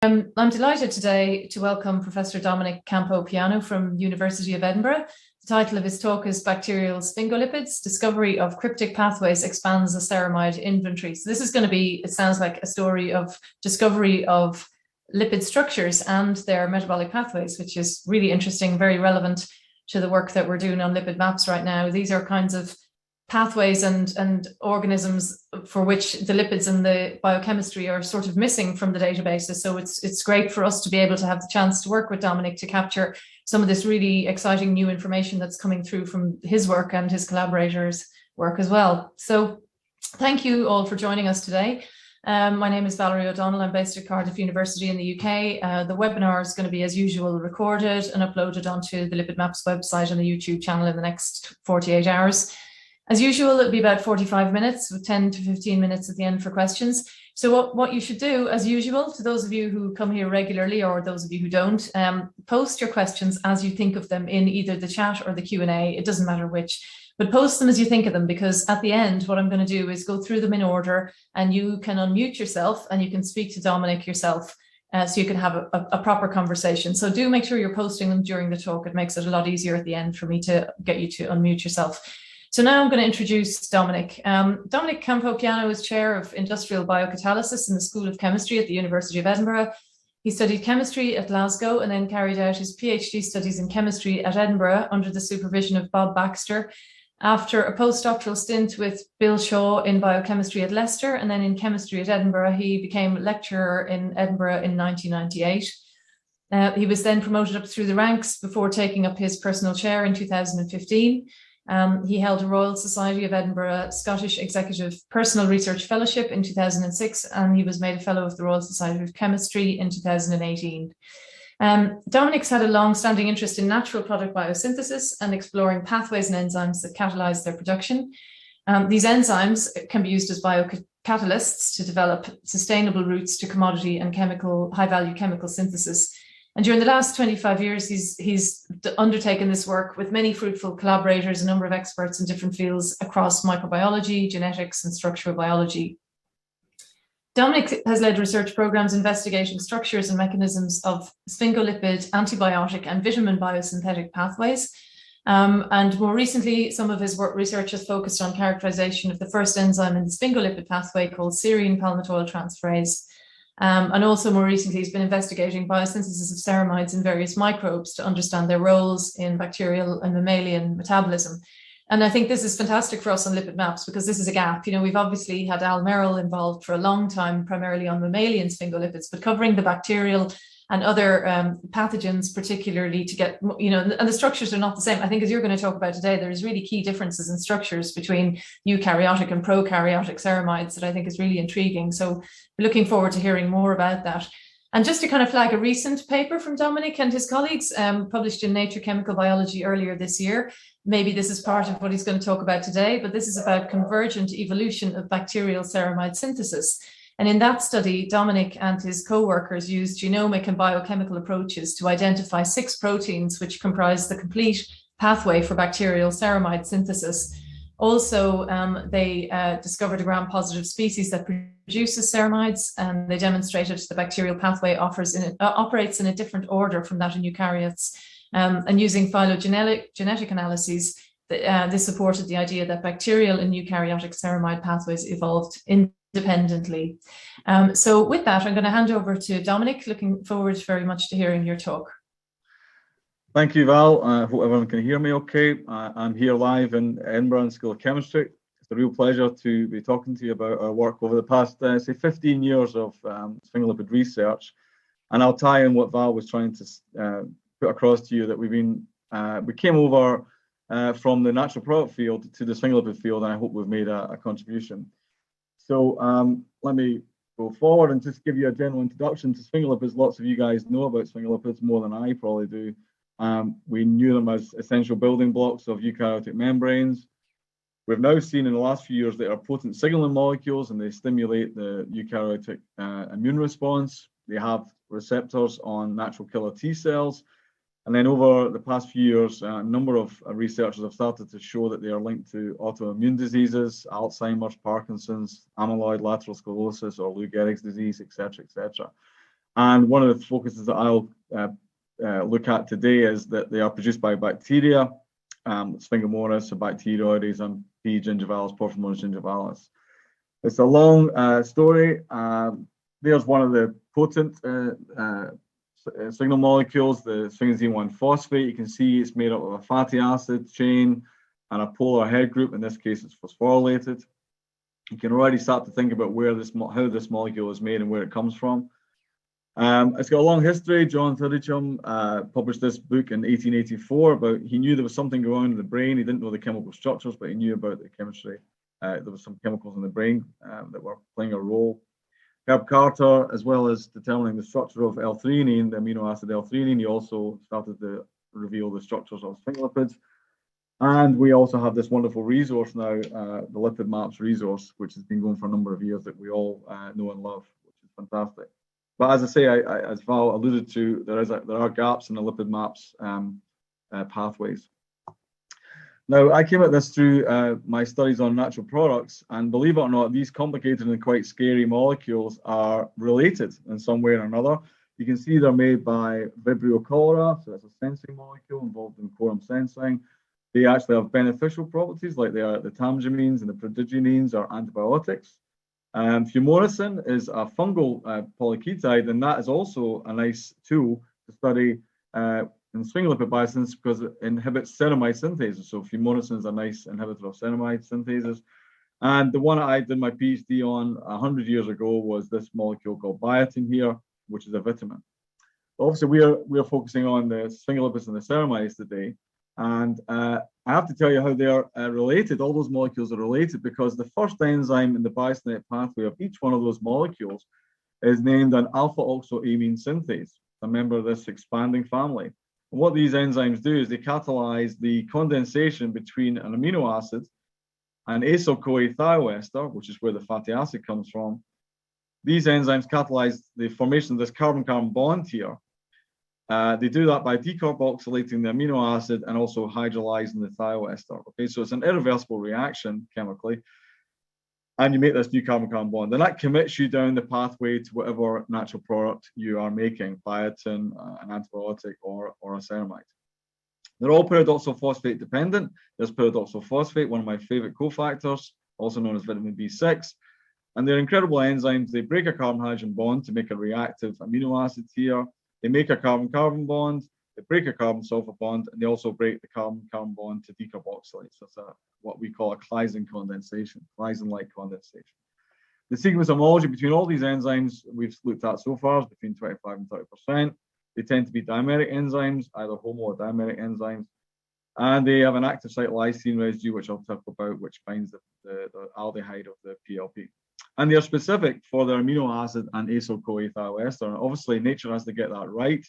I'm delighted today to welcome Professor Dominic Campopiano from University of Edinburgh. The title of his talk is Bacterial Sphingolipids, Discovery of Cryptic Pathways Expands the Ceramide Inventory. So this is going to be, it sounds like a story of discovery of lipid structures and their metabolic pathways, which is really interesting, very relevant to the work that we're doing on lipid maps right now. These are kinds of pathways and organisms for which the lipids and the biochemistry are sort of missing from the databases. So it's great for us to be able to have the chance to work with Dominic to capture some of this really exciting new information that's coming through from his work and his collaborators' work as well. So thank you all for joining us today. My name is Valerie O'Donnell. I'm based at Cardiff University in the UK. The webinar is going to be, as usual, recorded and uploaded onto the Lipid Maps website and the YouTube channel in the next 48 hours. As usual, it'll be about 45 minutes with 10 to 15 minutes at the end for questions. So what you should do, as usual, to those of you who come here regularly or those of you who don't, post your questions as you think of them in either the chat or the Q&A. It doesn't matter which, but post them as you think of them, because at the end, what I'm going to do is go through them in order, and you can unmute yourself and you can speak to Dominic yourself. So you can have a proper conversation. So do make sure you're posting them during the talk. It makes it a lot easier at the end for me to get you to unmute yourself. So now I'm going to introduce Dominic. Dominic Campopiano is Chair of Industrial Biocatalysis in the School of Chemistry at the University of Edinburgh. He studied chemistry at Glasgow and then carried out his PhD studies in chemistry at Edinburgh under the supervision of Bob Baxter. After a postdoctoral stint with Bill Shaw in biochemistry at Leicester and then in chemistry at Edinburgh, he became lecturer in Edinburgh in 1998. He was then promoted up through the ranks before taking up his personal chair in 2015. He held a Royal Society of Edinburgh Scottish Executive Personal Research Fellowship in 2006, and he was made a Fellow of the Royal Society of Chemistry in 2018. Dominic's had a long-standing interest in natural product biosynthesis and exploring pathways and enzymes that catalyze their production. These enzymes can be used as biocatalysts to develop sustainable routes to commodity and high-value chemical synthesis. And during the last 25 years, he's undertaken this work with many fruitful collaborators, a number of experts in different fields across microbiology, genetics, and structural biology. Dominic has led research programs investigating structures and mechanisms of sphingolipid, antibiotic, and vitamin biosynthetic pathways. And more recently, some of his research has focused on characterization of the first enzyme in the sphingolipid pathway called serine palmitoyl transferase. And also more recently, he's been investigating biosynthesis of ceramides in various microbes to understand their roles in bacterial and mammalian metabolism. And I think this is fantastic for us on Lipid Maps because this is a gap. You know, we've obviously had Al Merrill involved for a long time, primarily on mammalian sphingolipids, but covering the bacterial and other pathogens, particularly to get, you know, and the structures are not the same. I think as you're going to talk about today, there's really key differences in structures between eukaryotic and prokaryotic ceramides that I think is really intriguing. So we're looking forward to hearing more about that. And just to kind of flag a recent paper from Dominic and his colleagues published in Nature Chemical Biology earlier this year. Maybe this is part of what he's going to talk about today, but this is about convergent evolution of bacterial ceramide synthesis. And in that study, Dominic and his co-workers used genomic and biochemical approaches to identify 6 proteins which comprise the complete pathway for bacterial ceramide synthesis. Also, they discovered a gram-positive species that produces ceramides, and they demonstrated the bacterial pathway operates in a different order from that in eukaryotes. And using phylogenetic analyses, this supported the idea that bacterial and eukaryotic ceramide pathways evolved independently. So with that, I'm going to hand over to Dominic. Looking forward very much to hearing your talk. Thank you, Val. I hope everyone can hear me okay. I'm here live in Edinburgh School of Chemistry. It's a real pleasure to be talking to you about our work over the past, say, 15 years of sphingolipid research. And I'll tie in what Val was trying to put across to you, that we came over from the natural product field to the sphingolipid field, and I hope we've made a contribution. So let me go forward and just give you a general introduction to sphingolipids. Lots of you guys know about sphingolipids more than I probably do. We knew them as essential building blocks of eukaryotic membranes. We've now seen in the last few years they are potent signaling molecules, and they stimulate the eukaryotic immune response. They have receptors on natural killer T cells. And then over the past few years, a number of researchers have started to show that they are linked to autoimmune diseases, Alzheimer's, Parkinson's, amyloid lateral sclerosis, or Lou Gehrig's disease, etc., etc. And one of the focuses that I'll look at today is that they are produced by bacteria, Sphingomonas, Bacteroides, and P. gingivalis, Porphyromonas gingivalis. It's a long story. There's one of the potent signal molecules, the sphingosine 1-phosphate. You can see it's made up of a fatty acid chain and a polar head group. In this case, it's phosphorylated. You can already start to think about how this molecule is made and where it comes from. It's got a long history. John Thirichum published this book in 1884 about, he knew there was something going on in the brain. He didn't know the chemical structures, but he knew about the chemistry. There was some chemicals in the brain that were playing a role. Herb Carter, as well as determining the structure of L-threonine, the amino acid L-threonine, he also started to reveal the structures of sphingolipids. And we also have this wonderful resource now, the lipid maps resource, which has been going for a number of years that we all know and love, which is fantastic. But as I say, as Val alluded to, there are gaps in the lipid maps pathways. Now, I came at this through my studies on natural products, and believe it or not, these complicated and quite scary molecules are related in some way or another. You can see they're made by Vibrio cholera, so that's a sensing molecule involved in quorum sensing. They actually have beneficial properties, like the tamgamines and the prodiginines are antibiotics. Fumonicin is a fungal polyketide, and that is also a nice tool to study in sphingolipid biosynthesis because it inhibits ceramide synthase. So fumonicin is a nice inhibitor of ceramide synthase. And the one I did my PhD on 100 years ago was this molecule called biotin here, which is a vitamin. Obviously, we are focusing on the sphingolipids and the ceramides today. And I have to tell you how they are related. All those molecules are related because the first enzyme in the biosynthetic pathway of each one of those molecules is named an alpha-oxoamine synthase, a member of this expanding family. And what these enzymes do is they catalyze the condensation between an amino acid and acyl-CoA thioester, which is where the fatty acid comes from. These enzymes catalyze the formation of this carbon-carbon bond here. They do that by decarboxylating the amino acid and also hydrolyzing the thioester. Okay, so it's an irreversible reaction chemically, and you make this new carbon-carbon bond, and that commits you down the pathway to whatever natural product you are making, biotin, an antibiotic, or a ceramide. They're all pyridoxal phosphate dependent. There's pyridoxal phosphate, one of my favorite cofactors, also known as vitamin B6. And they're incredible enzymes. They break a carbon-hydrogen bond to make a reactive amino acid here. They make a carbon-carbon bond, they break a carbon-sulfur bond, and they also break the carbon-carbon bond to decarboxylate. So it's what we call a Claisen condensation, Claisen-like condensation. The sequence homology between all these enzymes we've looked at so far is between 25 and 30%. They tend to be dimeric enzymes, either homo or dimeric enzymes. And they have an active site lysine residue, which I'll talk about, which binds the aldehyde of the PLP. And they're specific for their amino acid and acyl-CoA thioester. And obviously, nature has to get that right.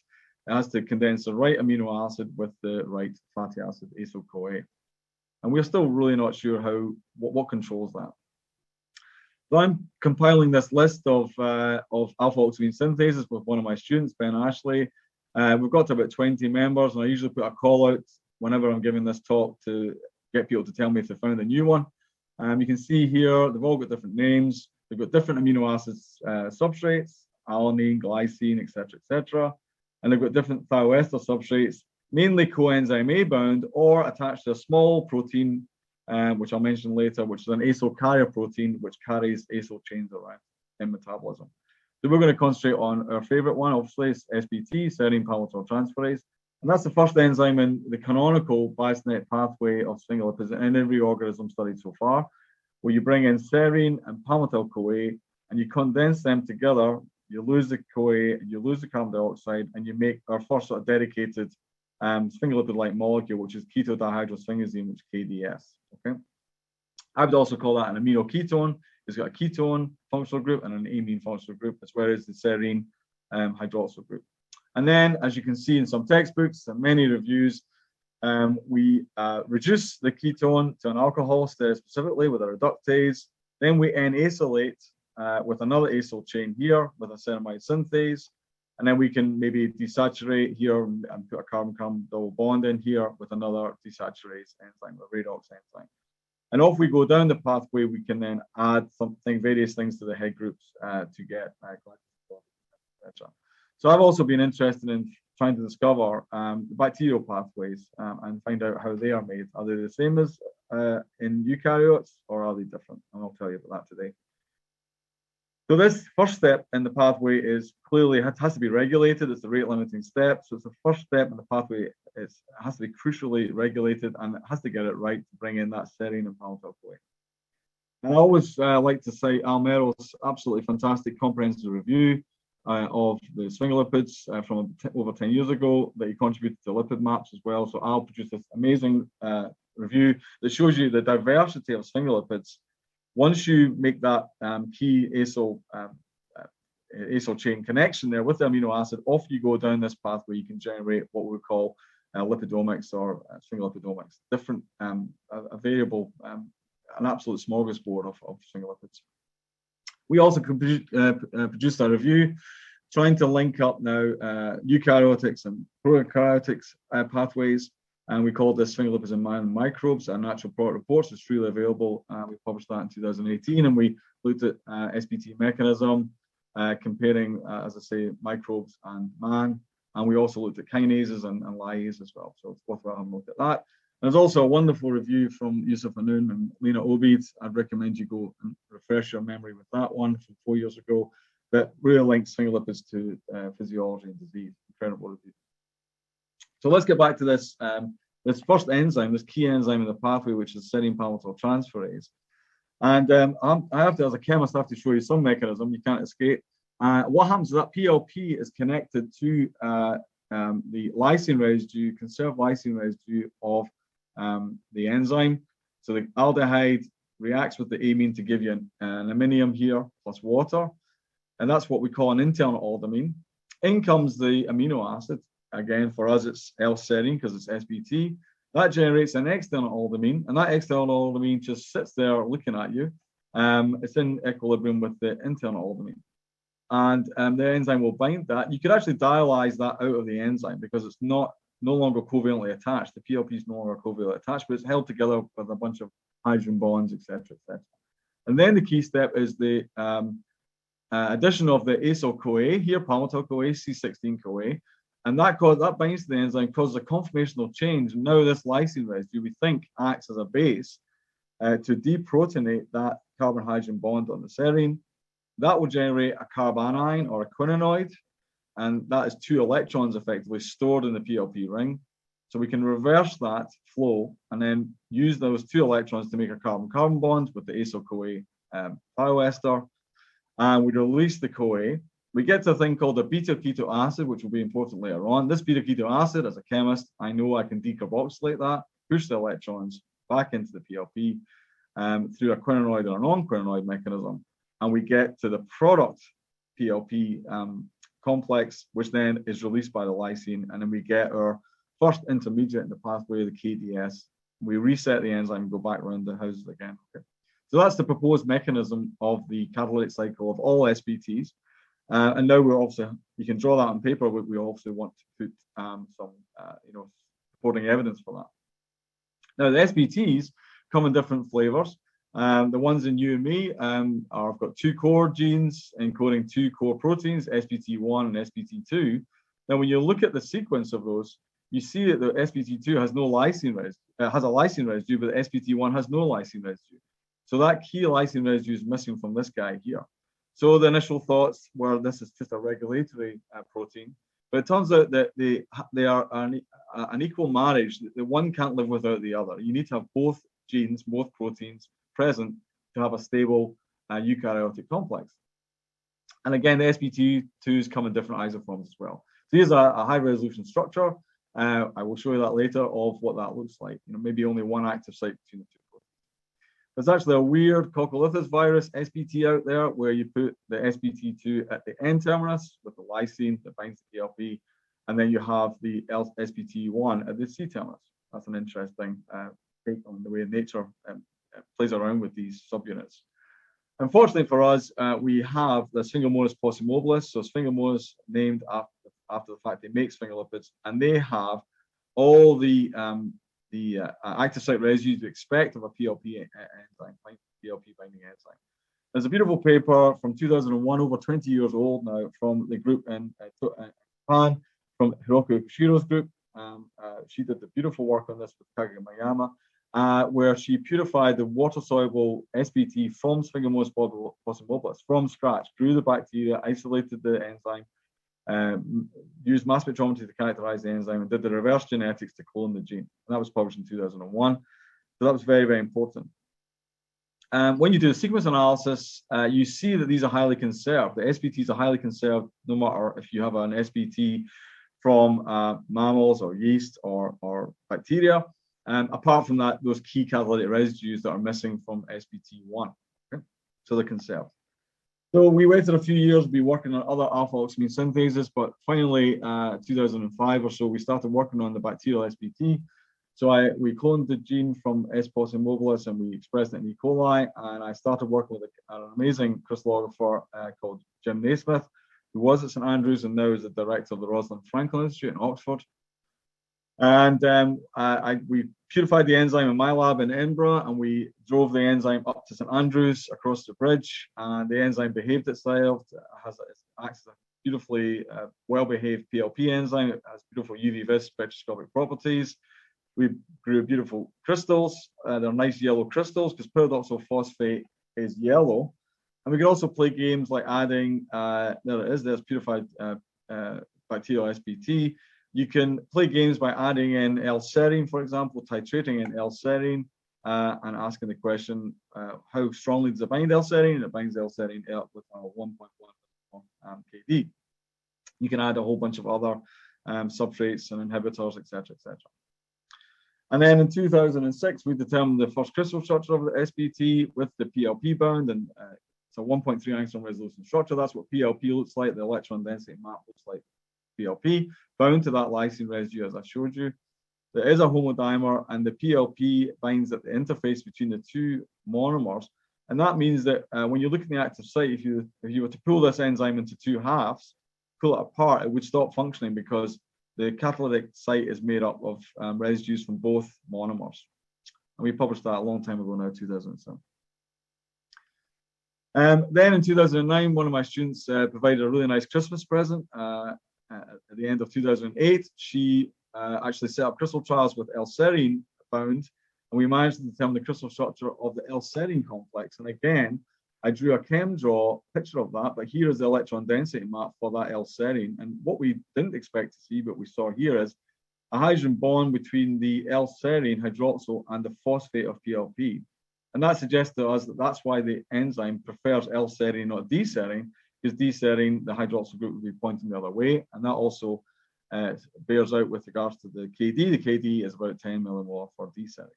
It has to condense the right amino acid with the right fatty acid, acyl-CoA. And we're still really not sure what controls that. So I'm compiling this list of alpha-oxoamine synthases with one of my students, Ben Ashley. We've got to about 20 members, and I usually put a call out whenever I'm giving this talk to get people to tell me if they found a new one. You can see here, they've all got different names. They've got different amino acids substrates, alanine, glycine, etc. And they've got different thioester substrates, mainly coenzyme A bound or attached to a small protein, which I'll mention later, which is an acyl carrier protein, which carries acyl chains around in metabolism. So we're going to concentrate on our favorite one, obviously, it's SBT, serine palmitoyl transferase. And that's the first enzyme in the canonical biosynthetic pathway of sphingolipids in every organism studied so far, where you bring in serine and palmitoyl-CoA and you condense them together, you lose the CoA and you lose the carbon dioxide, and you make our first sort of dedicated sphingolipid-like molecule, which is ketodihydrosphingosine, which is KDS. Okay, I would also call that an amino ketone. It's got a ketone functional group and an amine functional group, as well as the serine hydroxyl group. And then, as you can see in some textbooks and many reviews, we reduce the ketone to an alcohol specifically with a reductase. Then we N-acylate with another acyl chain here with a ceramide synthase. And then we can maybe desaturate here and put a carbon-carbon double bond in here with another desaturase enzyme, a redox enzyme. And off we go down the pathway, we can then add various things to the head groups to get etc. So I've also been interested in trying to discover bacterial pathways and find out how they are made. Are they the same as in eukaryotes, or are they different? And I'll tell you about that today. So this first step in the pathway is clearly, it has to be regulated. It's the rate limiting step. So it's the first step in the pathway. It has to be crucially regulated, and it has to get it right to bring in that serine and palmitoyl-CoA. And I always like to cite Al Merrill's absolutely fantastic comprehensive review of the sphingolipids from over 10 years ago that he contributed to lipid maps as well. So Al produced this amazing review that shows you the diversity of sphingolipids. Once you make that key acyl chain connection there with the amino acid, off you go down this pathway. You can generate what we call lipidomics or sphingolipidomics, different, a variable, an absolute smorgasbord of sphingolipids. We also produced a review trying to link up now eukaryotics and prokaryotics pathways. And we called this Sphingolipids in Man and Microbes, our natural product reports. It's freely available. We published that in 2018, and we looked at SBT mechanism, comparing, as I say, microbes and man. And we also looked at kinases and lyase as well. So it's worthwhile having a look at that. And there's also a wonderful review from Yusuf Hanoun and Lena Obeid. I'd recommend you go and refresh your memory with that one from 4 years ago, that really links sphingolipids to physiology and disease. Incredible review. So let's get back to this this first enzyme, this key enzyme in the pathway, which is serine palmitoyl transferase. And I have to, as a chemist, I have to show you some mechanism. You can't escape. What happens is that PLP is connected to the lysine residue, conserved lysine residue of the enzyme. So the aldehyde reacts with the amine to give you an aminium here plus water. And that's what we call an internal aldimine. In comes the amino acid. Again, for us, it's L-serine because it's SBT. That generates an external aldimine, and that external aldimine just sits there looking at you. It's in equilibrium with the internal aldimine. And the enzyme will bind that. You could actually dialyze that out of the enzyme because it's no longer covalently attached. The PLP is no longer covalently attached, but it's held together with a bunch of hydrogen bonds, etc., etc. And then the key step is the addition of the acyl-CoA here, palmitoyl-CoA, C16-CoA. And that binds to the enzyme, causes a conformational change. And now this lysine residue, we think, acts as a base to deprotonate that carbon-hydrogen bond on the serine. That will generate a carbanion or a quinonoid, and that is 2 electrons effectively stored in the PLP ring. So we can reverse that flow and then use those 2 electrons to make a carbon-carbon bond with the acyl-CoA thioester. And we release the CoA. We get to a thing called a beta-keto acid, which will be important later on. This beta-keto acid, as a chemist, I know I can decarboxylate that, push the electrons back into the PLP through a quinonoid or a non-quinonoid mechanism. And we get to the product PLP complex, which then is released by the lysine. And then we get our first intermediate in the pathway, the KDS. We reset the enzyme and go back around the houses again. Okay. So that's the proposed mechanism of the catalytic cycle of all SBTs. And now we're also, you can draw that on paper, but we also want to put some, supporting evidence for that. Now the SBTs come in different flavors. The ones in you and me have got 2 core genes encoding 2 core proteins, SBT1 and SBT2. Now, when you look at the sequence of those, you see that the SBT2 has no lysine residue, has a lysine residue, but the SBT1 has no lysine residue. So that key lysine residue is missing from this guy here. So the initial thoughts were this is just a regulatory protein, but it turns out that they are an equal marriage. The one can't live without the other. You need to have both genes, both proteins present to have a stable eukaryotic complex. And again, the SBT2s come in different isoforms as well. So here's a high resolution structure. I will show you that later of what that looks like. Maybe only one active site between the 2 proteins. There's actually a weird coccolithus virus SBT out there where you put the SBT2 at the N terminus with the lysine that binds the PLP, and then you have the SBT1 at the C terminus. That's an interesting take on the way nature plays around with these subunits. Unfortunately for us, we have the Sphingomyces possimobilis. So Sphingomyces named after the fact they make sphingolipids, and they have all the active site residues you expect of a PLP enzyme, PLP binding enzyme. There's a beautiful paper from 2001, over 20 years old now, from the group in Japan, from Hiroki Kushiro's group. She did the beautiful work on this with Kagamayama, where she purified the water-soluble SBT from Sphingomyces possimobilis from scratch, grew the bacteria, isolated the enzyme, used mass spectrometry to characterize the enzyme, and did the reverse genetics to clone the gene. And that was published in 2001. So that was very, very important. When you do the sequence analysis, you see that these are highly conserved. The SBTs are highly conserved, no matter if you have an SBT from mammals or yeast or bacteria. Apart from that, those key catalytic residues that are missing from SBT1. Okay? So they're conserved. So we waited a few years to be working on other alpha-oxamine synthases, but finally, 2005 or so, we started working on the bacterial SBT. So we cloned the gene from S. possimobilis and we expressed it in E. coli. And I started working with an amazing crystallographer called Jim Naismith, who was at St. Andrews and now is the director of the Rosalind Franklin Institute in Oxford. And we purified the enzyme in my lab in Edinburgh, and we drove the enzyme up to St. Andrews across the bridge. And the enzyme behaved itself. It acts as a beautifully well-behaved PLP enzyme. It has beautiful UV-vis spectroscopic properties. We grew beautiful crystals. They're nice yellow crystals because pyridoxal phosphate is yellow. And we can also play games like adding, there it is, there's purified bacterial SBT. You can play games by adding in L-serine, for example, titrating in L-serine and asking the question, how strongly does it bind L-serine? And it binds L-serine up with 1.1 kD. You can add a whole bunch of other substrates and inhibitors, etc., etc. And then in 2006, we determined the first crystal structure of the SBT with the PLP bound, and it's a 1.3 angstrom resolution structure. That's what PLP looks like. The electron density map looks like PLP, bound to that lysine residue, as I showed you. There is a homodimer, and the PLP binds at the interface between the two monomers. And that means that when you look at the active site, if you were to pull this enzyme into two halves, pull it apart, it would stop functioning because the catalytic site is made up of residues from both monomers. And we published that a long time ago now, 2007. Then in 2009, one of my students provided a really nice Christmas present. At the end of 2008, she actually set up crystal trials with L-serine bound, and we managed to determine the crystal structure of the L-serine complex. And again, I drew a ChemDraw picture of that, but here is the electron density map for that L-serine. And what we didn't expect to see, but we saw here, is a hydrogen bond between the L-serine hydroxyl and the phosphate of PLP. And that suggests to us that that's why the enzyme prefers L-serine, not D-serine, because D-serine, the hydroxyl group will be pointing the other way. And that also bears out with regards to the KD. The KD is about 10 millimolar for D-serine.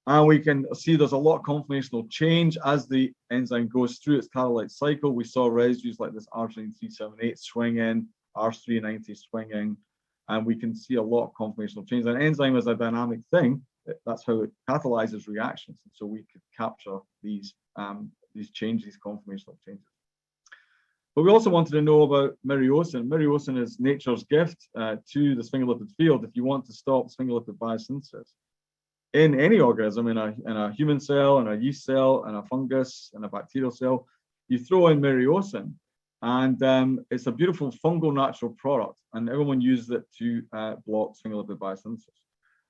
And we can see there's a lot of conformational change as the enzyme goes through its catalytic cycle. We saw residues like this arginine 378 swinging, R390 swinging, and we can see a lot of conformational change. An enzyme is a dynamic thing. That's how it catalyzes reactions. And so we could capture these changes, these conformational changes. But we also wanted to know about myriocin. Myriocin is nature's gift to the sphingolipid field if you want to stop sphingolipid biosynthesis. In any organism, in a human cell, in a yeast cell, in a fungus, in a bacterial cell, you throw in myriocin, and it's a beautiful fungal natural product, and everyone uses it to block sphingolipid biosynthesis.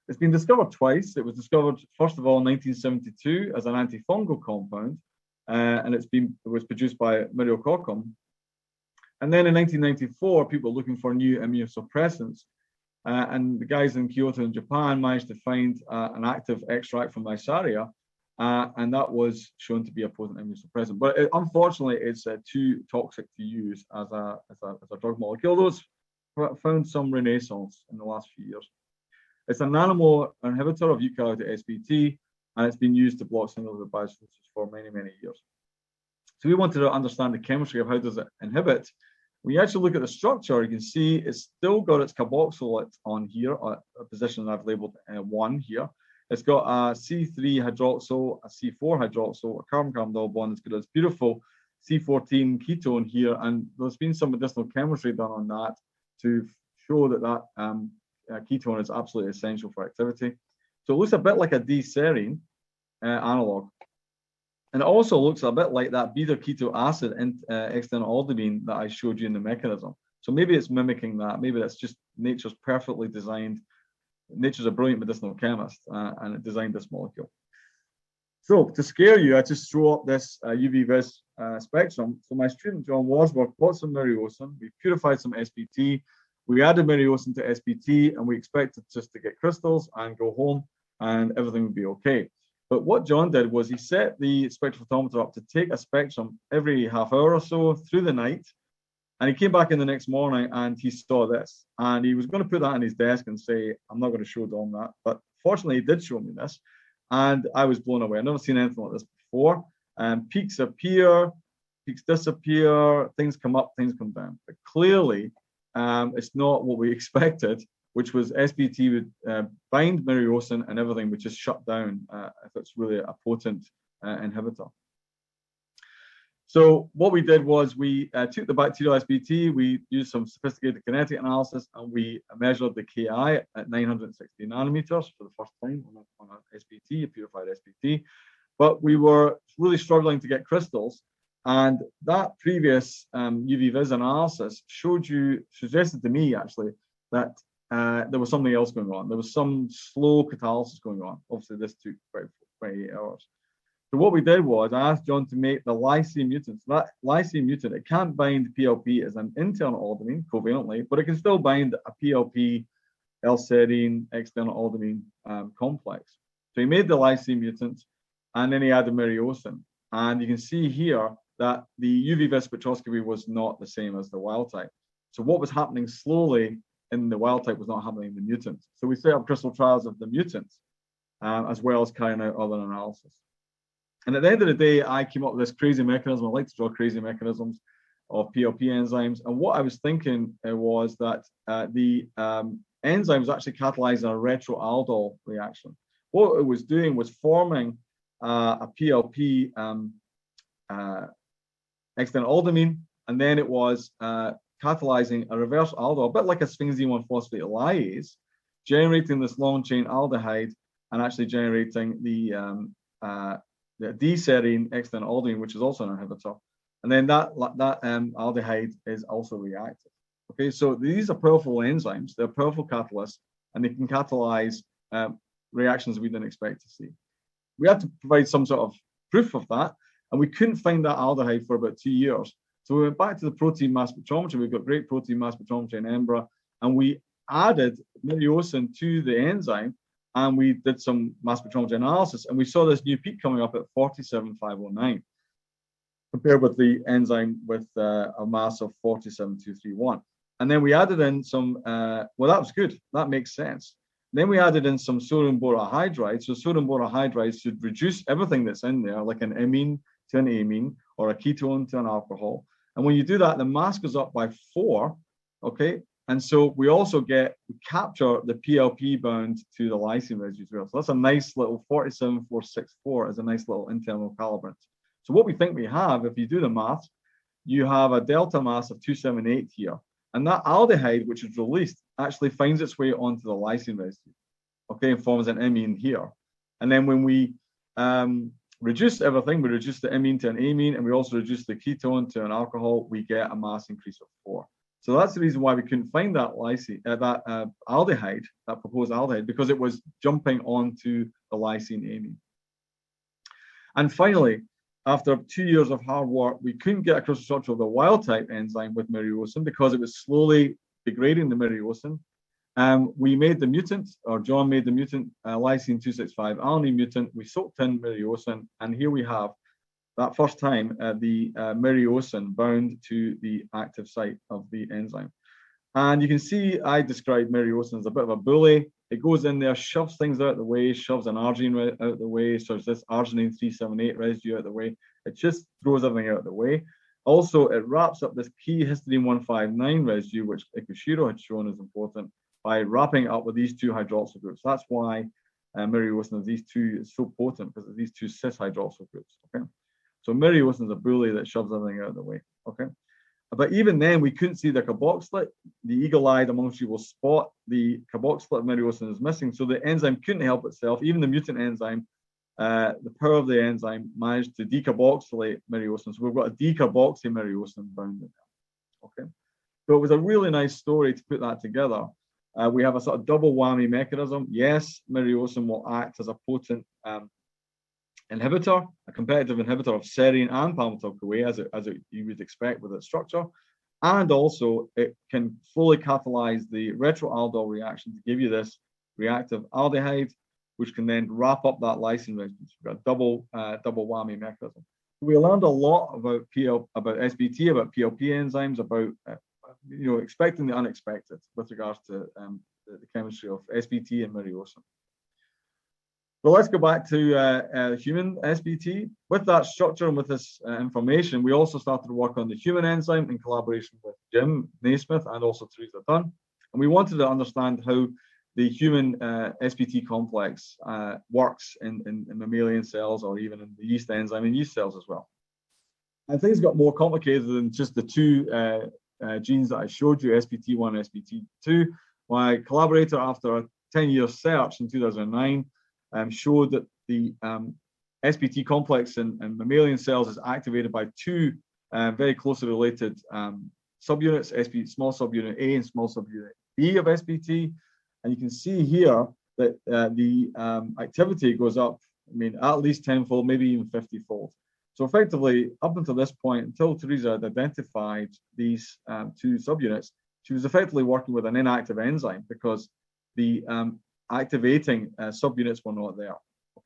It's been discovered twice. It was discovered, first of all, in 1972 as an antifungal compound, and it was produced by Myriococum. And then in 1994, people were looking for new immunosuppressants. And the guys in Kyoto in Japan managed to find an active extract from Neisseria, and that was shown to be a potent immunosuppressant. But unfortunately, it's too toxic to use as a drug molecule. Although it's found some renaissance in the last few years. It's a nanomolar inhibitor of eukaryotic SBT, and it's been used to block sphingolipid biosynthesis for many, many years. So we wanted to understand the chemistry of how does it inhibit. When you actually look at the structure, you can see it's still got its carboxylate on here, a position that I've labeled 1 here. It's got a C3 hydroxyl, a C4 hydroxyl, a carbon-carbon double bond. It's got this beautiful C14 ketone here, and there's been some medicinal chemistry done on that to show that ketone is absolutely essential for activity. So it looks a bit like a D-serine analog. And it also looks a bit like that beta-keto acid in external albumin that I showed you in the mechanism. So maybe it's mimicking that. Maybe that's just nature's perfectly designed. Nature's a brilliant medicinal chemist, and it designed this molecule. So to scare you, I just throw up this UV-vis spectrum. So my student, John Wadsworth, bought some myriosin. We purified some SPT. We added myriosin to SPT, and we expected just to get crystals and go home, and everything would be okay. But what John did was he set the spectrophotometer up to take a spectrum every half hour or so through the night. And he came back in the next morning and he saw this. And he was going to put that on his desk and say, I'm not going to show Dom that. But fortunately, he did show me this. And I was blown away. I've never seen anything like this before. Peaks appear, peaks disappear, things come up, things come down. But clearly, it's not what we expected, which was SPT would bind myriosin and everything would just shut down if it's really a potent inhibitor. So what we did was we took the bacterial SPT, we used some sophisticated kinetic analysis, and we measured the Ki at 960 nanometers for the first time on an SPT, a purified SPT. But we were really struggling to get crystals. And that previous UV-vis analysis suggested to me, actually, that there was something else going on. There was some slow catalysis going on. Obviously, this took about 28 hours. So what we did was I asked John to make the lysine mutant. So that lysine mutant, it can't bind PLP as an internal albumin covalently, but it can still bind a PLP L-serine external albumin complex. So he made the lysine mutant, and then he added myriosin. And you can see here that the UV-vis spectroscopy was not the same as the wild type. So what was happening slowly in the wild type was not happening in the mutant. So we set up crystal trials of the mutant, as well as carrying out other analysis. And at the end of the day, I came up with this crazy mechanism. I like to draw crazy mechanisms of PLP enzymes. And what I was thinking was that the enzyme was actually catalyzing a retroaldol reaction. What it was doing was forming a PLP external albumin, and then it was catalyzing a reverse aldol, a bit like a sphingosine 1-phosphate lyase, generating this long chain aldehyde and actually generating the D-serine external albumin, which is also an inhibitor. And then that aldehyde is also reactive. Okay, so these are powerful enzymes, they're powerful catalysts, and they can catalyze reactions we didn't expect to see. We had to provide some sort of proof of that, and we couldn't find that aldehyde for about 2 years. So we went back to the protein mass spectrometry. We've got great protein mass spectrometry in Edinburgh, and we added myriosin to the enzyme, and we did some mass spectrometry analysis, and we saw this new peak coming up at 47,509, compared with the enzyme with a mass of 47,231. And then we added in some, well, that was good. That makes sense. Then we added in some sodium borohydride. So sodium borohydride should reduce everything that's in there, like an amine to an amine or a ketone to an alcohol. And when you do that, the mass goes up by 4, okay? And so we also capture the PLP bound to the lysine residue as well. So that's a nice little 47464 is a nice little internal calibrant. So what we think we have, if you do the math, you have a delta mass of 278 here. And that aldehyde, which is released, actually finds its way onto the lysine residue, okay, and forms an amine here. And then when we reduce everything, we reduce the amine to an amine, and we also reduce the ketone to an alcohol, we get a mass increase of 4. So that's the reason why we couldn't find that aldehyde, that proposed aldehyde, because it was jumping onto the lysine amine. And finally, after 2 years of hard work, we couldn't get a crystal structure of the wild type enzyme with myriosin because it was slowly degrading the myriosin. We made the mutant, or John made the mutant, lysine 265 alanine mutant. We soaked in myriosin, and here we have that first time the myriosin bound to the active site of the enzyme. And you can see I described myriosin as a bit of a bully. It goes in there, shoves things out of the way, shoves an arginine out of the way, so this arginine 378 residue out of the way. It just throws everything out of the way. Also, it wraps up this key histidine 159 residue, which Ikushiro had shown is important, by wrapping it up with these 2 hydroxyl groups. That's why myriosin of these 2 is so potent, because of these 2 cis hydroxyl groups. Okay, so myriosin is a bully that shoves everything out of the way. Okay. But even then, we couldn't see the carboxylate. The eagle-eyed amongst you will spot the carboxylate of myriosin is missing. So the enzyme couldn't help itself. Even the mutant enzyme the power of the enzyme managed to decarboxylate myriocin. So we've got a decarboxymyriocin bound in there. Okay, so it was a really nice story to put that together. We have a sort of double whammy mechanism. Yes, myriocin will act as a potent inhibitor, a competitive inhibitor of serine and palmitoyl-CoA, as you would expect with its structure. And also, it can fully catalyze the retroaldol reaction to give you this reactive aldehyde, which can then wrap up that lysine residue. We've got a double whammy mechanism. We learned a lot about SBT, about PLP enzymes, about expecting the unexpected with regards to the chemistry of SBT and myriocin. Well, let's go back to human SBT. With that structure and with this information, we also started to work on the human enzyme in collaboration with Jim Naismith and also Teresa Dunn. And we wanted to understand how the human SBT complex works in mammalian cells, or even in the yeast enzyme in yeast cells as well. And things got more complicated than just the two genes that I showed you, SBT1 and SBT2. My collaborator, after a 10-year search in 2009, showed that the SBT complex in mammalian cells is activated by two very closely related subunits, small subunit A and small subunit B of SBT. And you can see here that the activity goes up, at least 10-fold, maybe even 50-fold. So effectively, up until this point, until Teresa had identified these two subunits, she was effectively working with an inactive enzyme because the activating subunits were not there.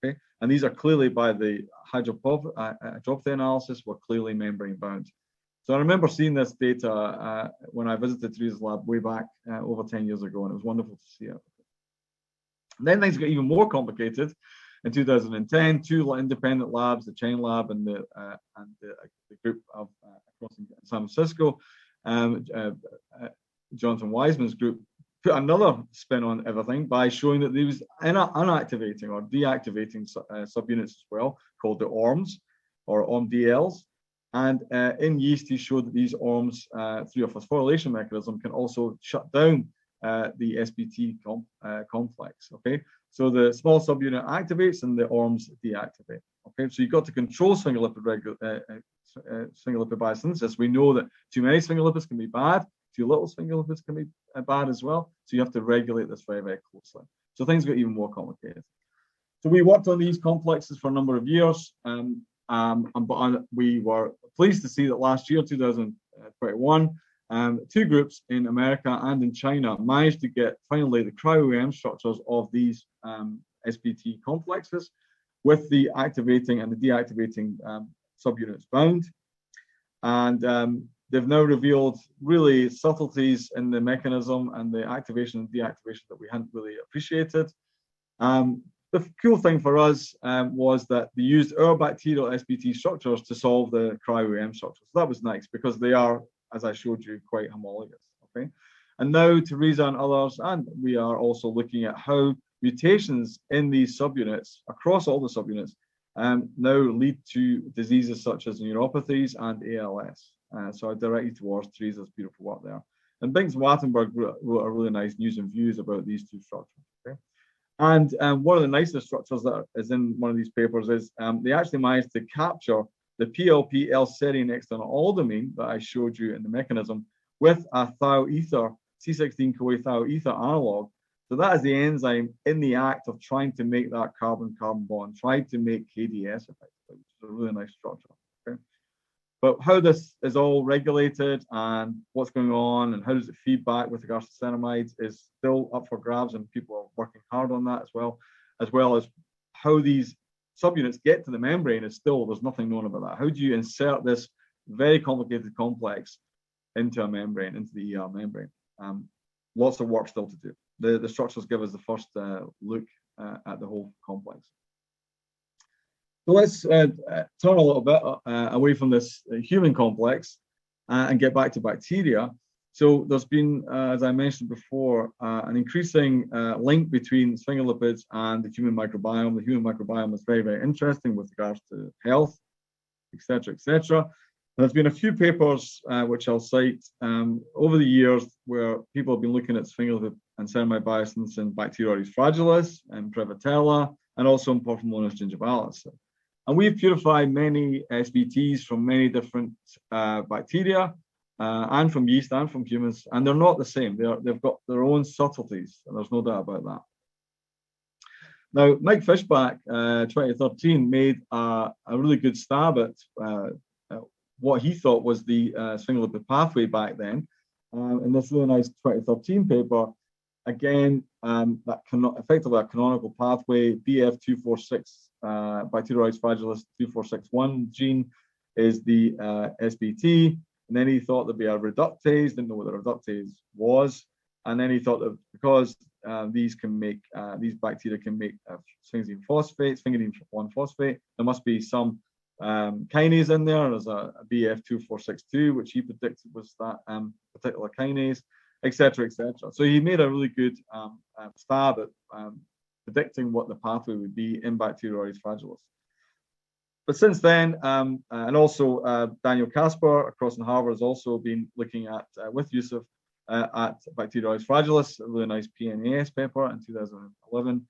Okay, and these are clearly, by the hydrophoby analysis, were clearly membrane bound. So I remember seeing this data when I visited Teresa's lab way back over 10 years ago, and it was wonderful to see it. And then things got even more complicated. In 2010, two independent labs, the Chain Lab and the group of across in San Francisco, Jonathan Wiseman's group, put another spin on everything by showing that there was unactivating or deactivating subunits as well, called the ORMs or ORMDLs. And in yeast, he showed that these ORMs, through a phosphorylation mechanism, can also shut down the SBT complex. Okay, so the small subunit activates and the ORMs deactivate. Okay, so you've got to control sphingolipid biosynthesis. We know that too many sphingolipids can be bad, too little sphingolipids can be bad as well. So you have to regulate this very, very closely. So things get even more complicated. So we worked on these complexes for a number of years, but we were pleased to see that last year, 2021, two groups in America and in China managed to get finally the cryo-EM structures of these SBT complexes with the activating and the deactivating subunits bound. And they've now revealed really subtleties in the mechanism and the activation and deactivation that we hadn't really appreciated. The cool thing for us was that they used our bacterial SBT structures to solve the cryo-EM structures. So that was nice because they are, as I showed you, quite homologous. Okay, and now Teresa and others, and we are also looking at how mutations in these subunits, across all the subunits, now lead to diseases such as neuropathies and ALS. So I direct you towards Teresa's beautiful work there. And Binks and Wattenberg wrote a really nice news and views about these two structures. Okay? And one of the nicest structures that is in one of these papers is they actually managed to capture the PLP L-serine external aldoamine that I showed you in the mechanism with a thioether, C16-CoA thioether analog. So that is the enzyme in the act of trying to make that carbon-carbon bond, trying to make KDS effectively, which is a really nice structure. Okay? But how this is all regulated and what's going on and how does it feed back with regards to ceramides is still up for grabs, and people are working hard on that as well as how these subunits get to the membrane is still, there's nothing known about that. How do you insert this very complicated complex into a membrane, into the ER membrane? Lots of work still to do. The structures give us the first look at the whole complex. So let's turn a little bit away from this human complex and get back to bacteria. So there's been, as I mentioned before, an increasing link between sphingolipids and the human microbiome. The human microbiome is very, very interesting with regards to health, etc., etc. There's been a few papers which I'll cite over the years where people have been looking at sphingolipid and ceramide biosynthesis in Bacteroides fragilis and Prevotella and also in Porphyromonas gingivalis. And we've purified many SBTs from many different bacteria and from yeast and from humans, and they're not the same. They've got their own subtleties, and there's no doubt about that. Now, Mike Fishback, 2013, made a really good stab at what he thought was the sphingolipid pathway back then. In this really nice 2013 paper, again, that effectively a canonical pathway, BF246, Bacteroides fragilis 2461 gene is the SBT. And then he thought there'd be a reductase, didn't know what the reductase was. And then he thought that because these bacteria can make sphingosine phosphate, sphingosine 1-phosphate, there must be some kinase in there. There's a BF2462, which he predicted was that particular kinase, etc., etc. So he made a really good stab at predicting what the pathway would be in Bacteroides fragilis. But since then, and also Daniel Kasper across in Harvard has also been looking at, with Yusuf, at Bacteroides fragilis, a really nice PNAS paper in 2011.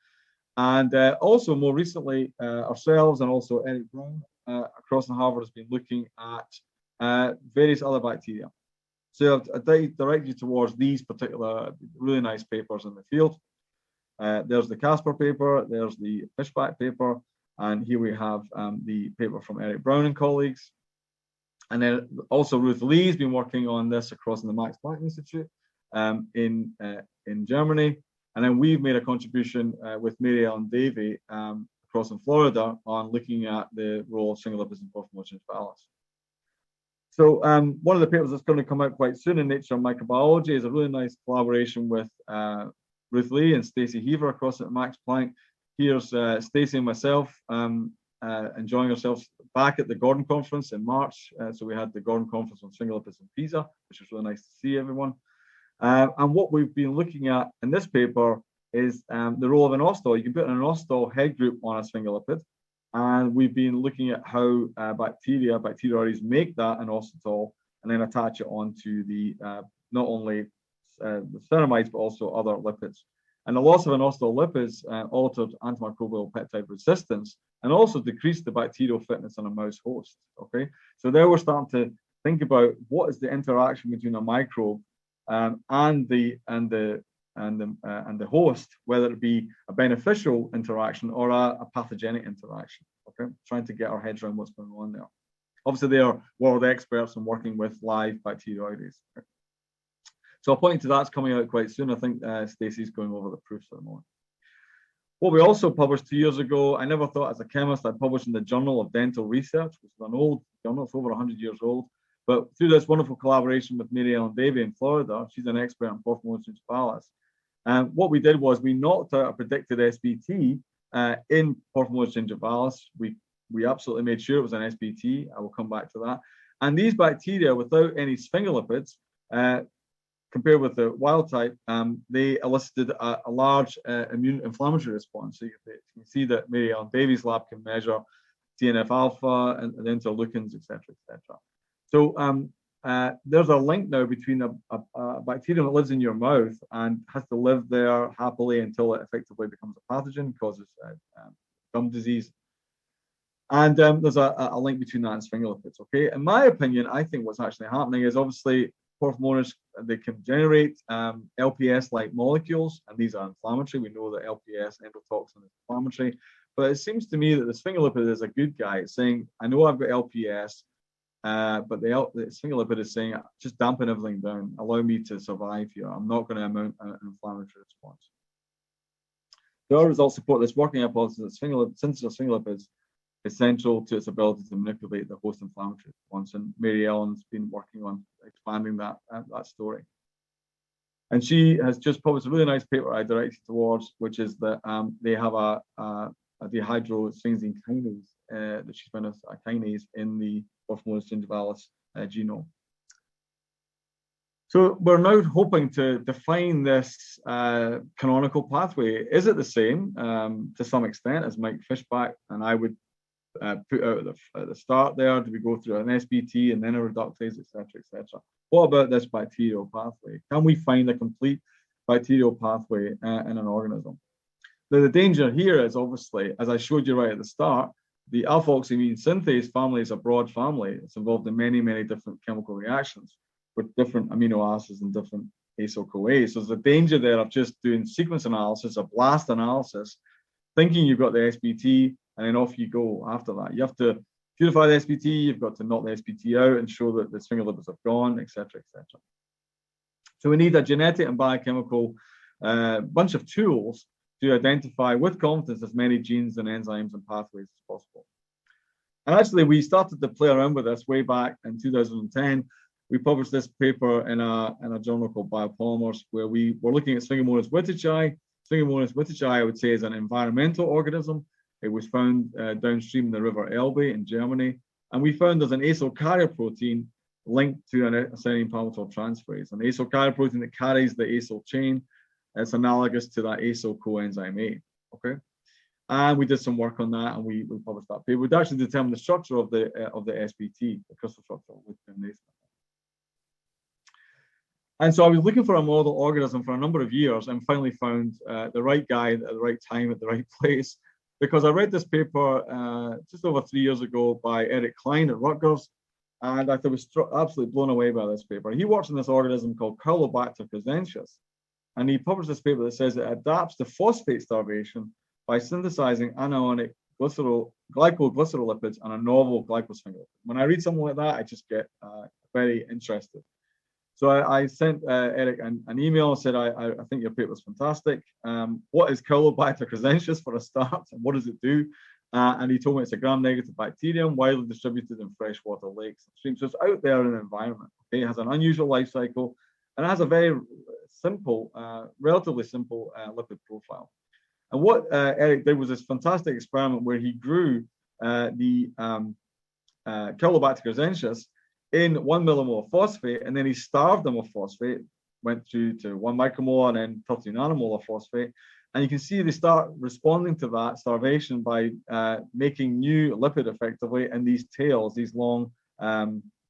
And also more recently, ourselves and also Eric Brown across in Harvard has been looking at various other bacteria. So I direct you towards these particular really nice papers in the field. There's the Kasper paper, there's the Fishback paper, and here we have the paper from Eric Brown and colleagues. And then also Ruth Lee has been working on this across in the Max Planck Institute in Germany. And then we've made a contribution with Mary Ellen Davey across in Florida on looking at the role of sphingolipids in Porphyromonas gingivalis. So one of the papers that's going to come out quite soon in Nature Microbiology is a really nice collaboration with Ruth Lee and Stacey Heaver across at Max Planck. Here's Stacey and myself enjoying ourselves back at the Gordon Conference in March. So we had the Gordon Conference on sphingolipids in Pisa, which was really nice to see everyone. And what we've been looking at in this paper is the role of inositol. You can put an inositol head group on a sphingolipid. And we've been looking at how Bacteroides make that inositol and then attach it onto the not only the ceramides, but also other lipids. And the loss of inositol lipids altered antimicrobial peptide resistance and also decreased the bacterial fitness on a mouse host. Okay, so there we're starting to think about what is the interaction between a microbe and the host, whether it be a beneficial interaction or a pathogenic interaction. Okay, trying to get our heads around what's going on there. Obviously, they are world experts in working with live Bacteroides. Okay. So I'll point to that's coming out quite soon. I think Stacey's going over the proofs at the moment. What we also published 2 years ago, I never thought as a chemist I'd publish in the Journal of Dental Research, which is an old journal, it's over 100 years old. But through this wonderful collaboration with Mary Ellen Davey in Florida, she's an expert in Porphyromonas gingivalis. And what we did was we knocked out a predicted SBT in Porphyromonas gingivalis. We absolutely made sure it was an SBT. I will come back to that. And these bacteria, without any sphingolipids, compared with the wild type, they elicited a large immune inflammatory response. So you can see that Mary Ellen Davey's lab can measure TNF alpha and interleukins, etc., etc. So there's a link now between a bacterium that lives in your mouth and has to live there happily until it effectively becomes a pathogen, causes gum disease. And there's a link between that and sphingolipids. Okay, in my opinion, I think what's actually happening is obviously Porphyromonas, they can generate LPS-like molecules, and these are inflammatory. We know that LPS, endotoxin, is inflammatory. But it seems to me that the sphingolipid is a good guy. It's saying, I know I've got LPS, but the sphingolipid is saying, just dampen everything down. Allow me to survive here. I'm not going to mount an inflammatory response. The other results support this working hypothesis that synthesis of sphingolipids is central to its ability to manipulate the host inflammatory response. And Mary Ellen's been working on expanding that story. And she has just published a really nice paper I directed towards, which is that they have a dehydrosphingosine kinase that she's found as a kinase in the Porphyromonas gingivalis genome. So we're now hoping to define this canonical pathway. Is it the same to some extent as Mike Fishback and I would put out at the start there? Do we go through an SBT and then a reductase, etc., etc.? What about this bacterial pathway? Can we find a complete bacterial pathway in an organism? The danger here is obviously, as I showed you right at the start, the alpha-oxyamine synthase family is a broad family. It's involved in many, many different chemical reactions with different amino acids and different acyl-CoAs. So there's a danger there of just doing sequence analysis, a blast analysis, thinking you've got the SBT, and then off you go after that. You have to purify the SBT, you've got to knock the SBT out and show that the sphingolipids have gone, etc., etc. So we need a genetic and biochemical bunch of tools to identify with confidence as many genes and enzymes and pathways as possible. And actually, we started to play around with this way back in 2010. We published this paper in a journal called Biopolymers, where we were looking at Sphingomyces wittich. Sphingomyces wittich, I would say, is an environmental organism. It was found downstream in the River Elbe in Germany. And we found there's an acyl carrier protein linked to an acyl palmitoyl transferase, an acyl carrier protein that carries the acyl chain. It's analogous to that acyl coenzyme A, okay? And we did some work on that, and we published that paper. We'd actually determined the structure of the SBT, the crystal structure. And so I was looking for a model organism for a number of years and finally found the right guy at the right time at the right place, because I read this paper just over 3 years ago by Eric Klein at Rutgers, and I was absolutely blown away by this paper. He works on this organism called Caulobacter crescentus. And he published this paper that says it adapts to phosphate starvation by synthesizing anionic glycoglycerolipids and a novel glycosphingolipid. When I read something like that, I just get very interested. So I sent Eric an email and said, I think your paper is fantastic. What is Caulobacter crescentus for a start? And what does it do? And he told me it's a gram-negative bacterium, widely distributed in freshwater lakes and streams. So it's out there in the environment. Okay? It has an unusual life cycle, and it has a very simple, relatively simple lipid profile. And what Eric did was this fantastic experiment where he grew the Caulobacter crescentus in 1 millimolar of phosphate, and then he starved them of phosphate, went through to 1 micromolar and then 30 nanomolar of phosphate. And you can see they start responding to that starvation by making new lipid effectively in these tails, these long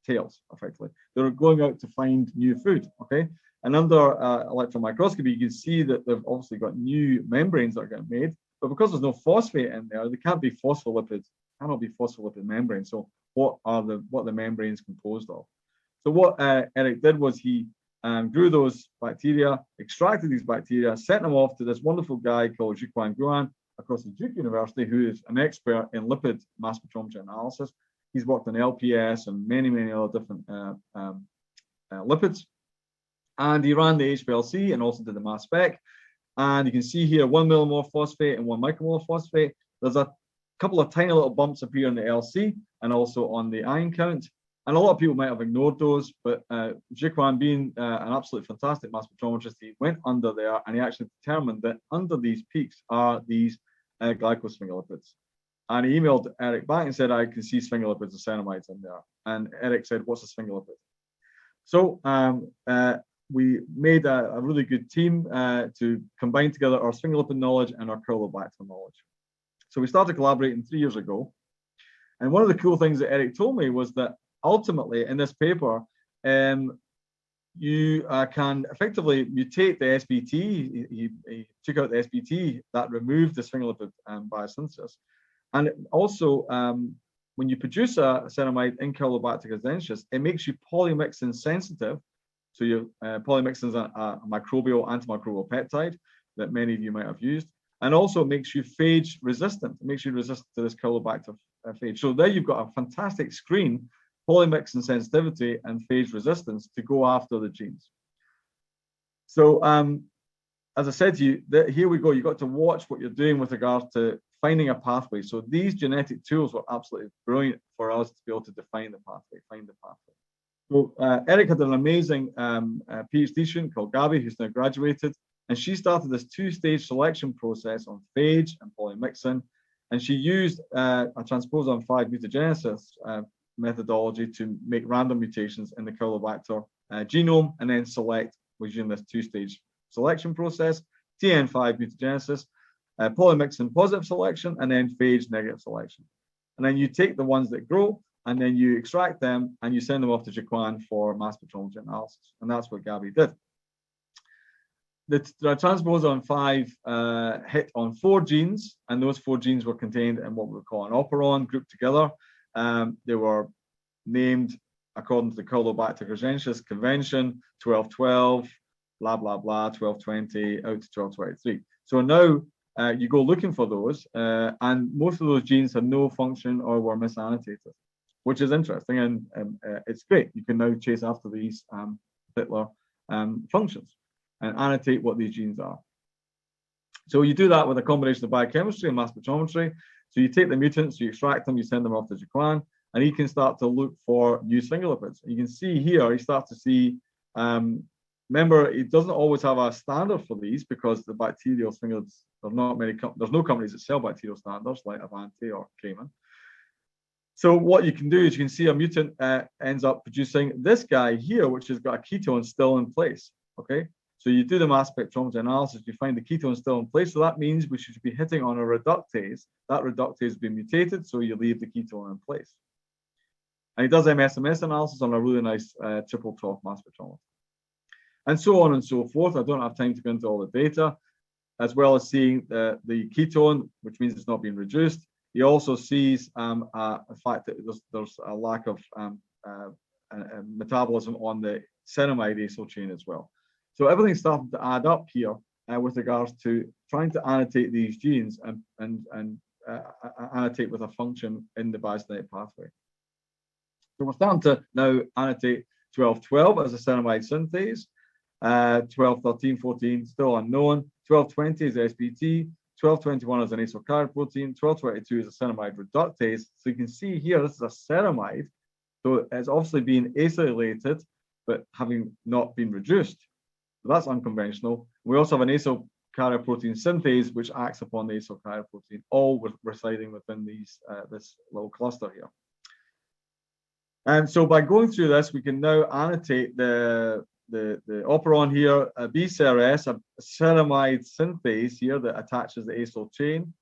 tails, effectively. They're going out to find new food, okay? And under electron microscopy, you can see that they've obviously got new membranes that are getting made, but because there's no phosphate in there, they can't be phospholipids, cannot be phospholipid membranes. So what are the membranes composed of? So what Eric did was he grew those bacteria, extracted these bacteria, sent them off to this wonderful guy called Jiquan Guan across the Duke University, who is an expert in lipid mass spectrometry analysis. He's worked on LPS and many, many other different lipids. And he ran the HPLC and also did the mass spec. And you can see here 1 millimolar phosphate and 1 micromolar phosphate. There's a couple of tiny little bumps appear in the LC and also on the ion count. And a lot of people might have ignored those, but Jiquan, being an absolutely fantastic mass spectrometrist, he went under there and he actually determined that under these peaks are these glycosphingolipids. And he emailed Eric back and said, I can see sphingolipids and ceramides in there. And Eric said, what's a sphingolipid? So we made a really good team to combine together our sphingolipid knowledge and our Caulobacter knowledge. So we started collaborating 3 years ago. And one of the cool things that Eric told me was that ultimately in this paper, you can effectively mutate the SBT. He took out the SBT that removed the sphingolipid biosynthesis. And also, when you produce a ceramide in Caulobacter crescentus, it makes you polymyxin sensitive. So your polymyxin is a microbial, antimicrobial peptide that many of you might have used. And also makes you phage resistant. It makes you resistant to this Caulobacter phage. So there you've got a fantastic screen, polymyxin sensitivity and phage resistance to go after the genes. So as I said to you, here we go. You've got to watch what you're doing with regards to finding a pathway. So these genetic tools were absolutely brilliant for us to be able to define the pathway, find the pathway. So Eric had an amazing PhD student called Gabby, who's now graduated, and she started this two-stage selection process on phage and polymyxin, and she used a transposon 5 mutagenesis methodology to make random mutations in the Caulobacter genome and then select using this two-stage selection process, TN5 mutagenesis, polymyxin positive selection, and then phage negative selection. And then you take the ones that grow and then you extract them and you send them off to Jiquan for mass spectrometry analysis. And that's what Gabby did. the transposon 5 hit on 4 genes, and those 4 genes were contained in what we call an operon grouped together. They were named according to the Caulobacter crescensis convention, 1212, blah, blah, blah, 1220, out to 1223. So now you go looking for those, and most of those genes had no function or were misannotated, which is interesting, and it's great. You can now chase after these particular functions and annotate what these genes are. So you do that with a combination of biochemistry and mass spectrometry. So you take the mutants, you extract them, you send them off to Jaquan, and he can start to look for new sphingolipids. You can see here, he starts to see, remember, it doesn't always have a standard for these because the bacterial sphingolipids, there's no companies that sell bacterial standards like Avanti or Cayman. So what you can do is you can see a mutant ends up producing this guy here, which has got a ketone still in place, okay? So you do the mass spectrometry analysis, you find the ketone still in place. So that means we should be hitting on a reductase. That reductase has been mutated, so you leave the ketone in place. And he does MSMS analysis on a really nice triple trough mass spectrometer. And so on and so forth. I don't have time to go into all the data, as well as seeing the ketone, which means it's not being reduced. He also sees the fact that there's a lack of metabolism on the ceramide acyl chain as well. So everything's starting to add up here with regards to trying to annotate these genes and annotate with a function in the biosynthetic pathway. So we're starting to now annotate 1212 as a ceramide synthase, 1213, 14 still unknown, 1220 is SBT, 1221 is an acyl carrier protein, 1222 is a ceramide reductase. So you can see here, this is a ceramide. So it's obviously being acylated, but having not been reduced. So that's unconventional. We also have an acyl carrier protein synthase, which acts upon the acyl carrier protein, all residing within these this little cluster here. And so by going through this, we can now annotate the operon here, a BCRS, a ceramide synthase here that attaches the acyl chain,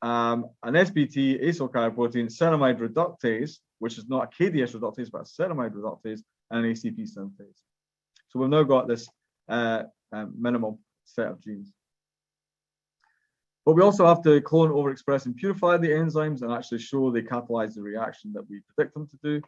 an SBT, acyl carrier protein, ceramide reductase, which is not a KDS reductase, but a ceramide reductase, and an ACP synthase. So we've now got this minimal set of genes. But we also have to clone, overexpress, and purify the enzymes and actually show they catalyze the reaction that we predict them to do.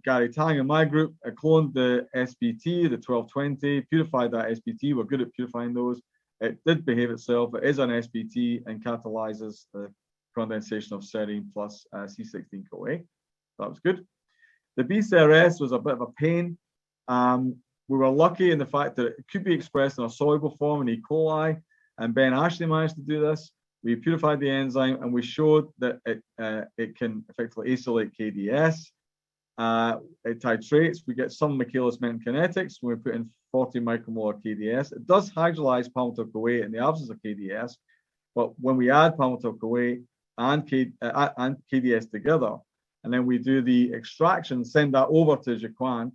Gary Tang in my group cloned the SBT, the 1220, purified that SBT. We're good at purifying those. It did behave itself. It is an SBT and catalyzes the condensation of serine plus C16-CoA. That was good. The BCRS was a bit of a pain. We were lucky in the fact that it could be expressed in a soluble form in E. coli, and Ben Ashley managed to do this. We purified the enzyme and we showed that it can effectively acylate KDS. It titrates. We get some Michaelis-Menten kinetics when we put in 40 micromolar KDS. It does hydrolyze palmitoyl-CoA in the absence of KDS, but when we add palmitoyl-CoA and KDS together, and then we do the extraction, send that over to Jaquan,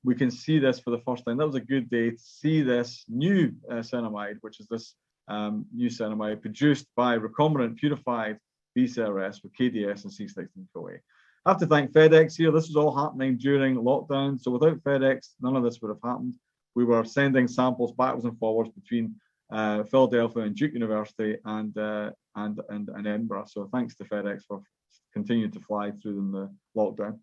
we can see this for the first time. That was a good day to see this new ceramide, which is this new ceramide produced by recombinant purified BCRS with KDS and C16-CoA. I have to thank FedEx here. This was all happening during lockdown. So without FedEx, none of this would have happened. We were sending samples backwards and forwards between Philadelphia and Duke University and Edinburgh. So thanks to FedEx for continuing to fly through the lockdown.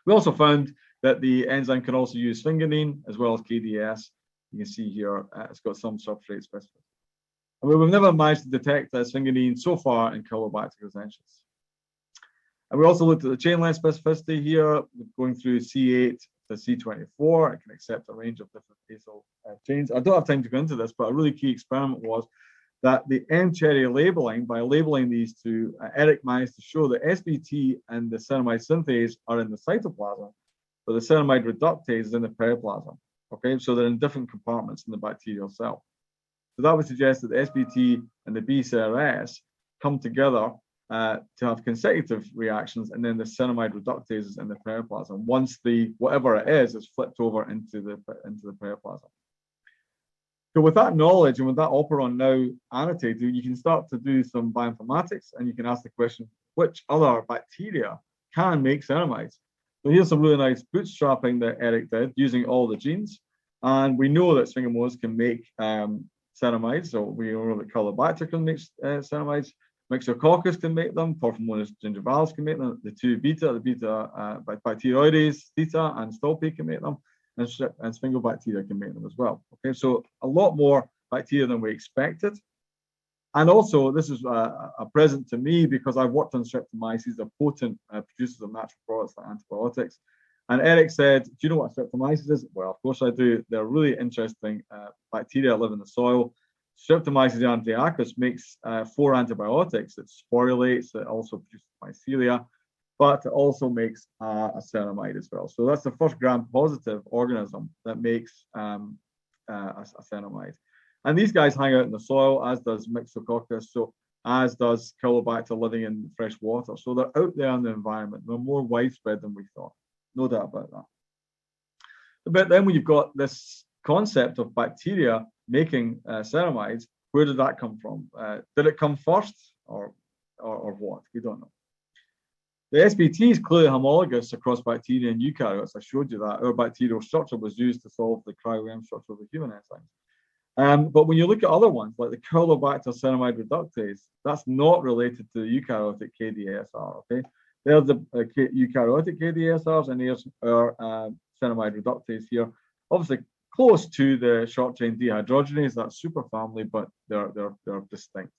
We also found that the enzyme can also use sphingolipid as well as KDS. You can see here it's got some substrate specificity. And we've never managed to detect sphingolipid so far in Caulobacter crescensis. And we also looked at the chain length specificity here, going through C8 to C24. It can accept a range of different acyl chains. I don't have time to go into this, but a really key experiment was that the M-cherry labeling, by labeling these two, Eric managed to show that SBT and the ceramide synthase are in the cytoplasm, but the ceramide reductase is in the periplasm. Okay, so they're in different compartments in the bacterial cell. So that would suggest that the SBT and the BCRS come together to have consecutive reactions, and then the ceramide reductase is in the periplasm. Once the whatever it is flipped over into the periplasm. So with that knowledge and with that operon now annotated, you can start to do some bioinformatics, and you can ask the question, which other bacteria can make ceramides? So here's some really nice bootstrapping that Eric did using all the genes. And we know that sphingomyelids can make ceramides, so we know that Caulobacter can make ceramides, Myxococcus can make them, Porphyromonas gingivalis can make them, the beta bacteroides, theta, and Stolpe can make them, and sphingobacteria can make them as well. Okay, so a lot more bacteria than we expected. And also, this is a present to me because I've worked on streptomyces, they're potent producers of natural products like antibiotics. And Eric said, do you know what streptomyces is? Well, of course I do. They're really interesting bacteria that live in the soil. Streptomyces antiochus makes 4 antibiotics. It sporulates, it also produces mycelia, but it also makes a ceramide as well. So that's the first gram-positive organism that makes a ceramide. And these guys hang out in the soil, as does Myxococcus, so as does Caulobacter living in fresh water. So they're out there in the environment. They're more widespread than we thought. No doubt about that. But then when you've got this concept of bacteria making ceramides, where did that come from? Did it come first or what? We don't know. The SBT is clearly homologous across bacteria and eukaryotes. I showed you that. Our bacterial structure was used to solve the cryo-EM structure of the human enzymes. But when you look at other ones, like the Caulobacter ceramide reductase, that's not related to the eukaryotic KDASR, okay? They're the eukaryotic KDASRs, and here's our ceramide reductase here. Obviously, close to the short-chain dehydrogenase, that superfamily, but they're distinct.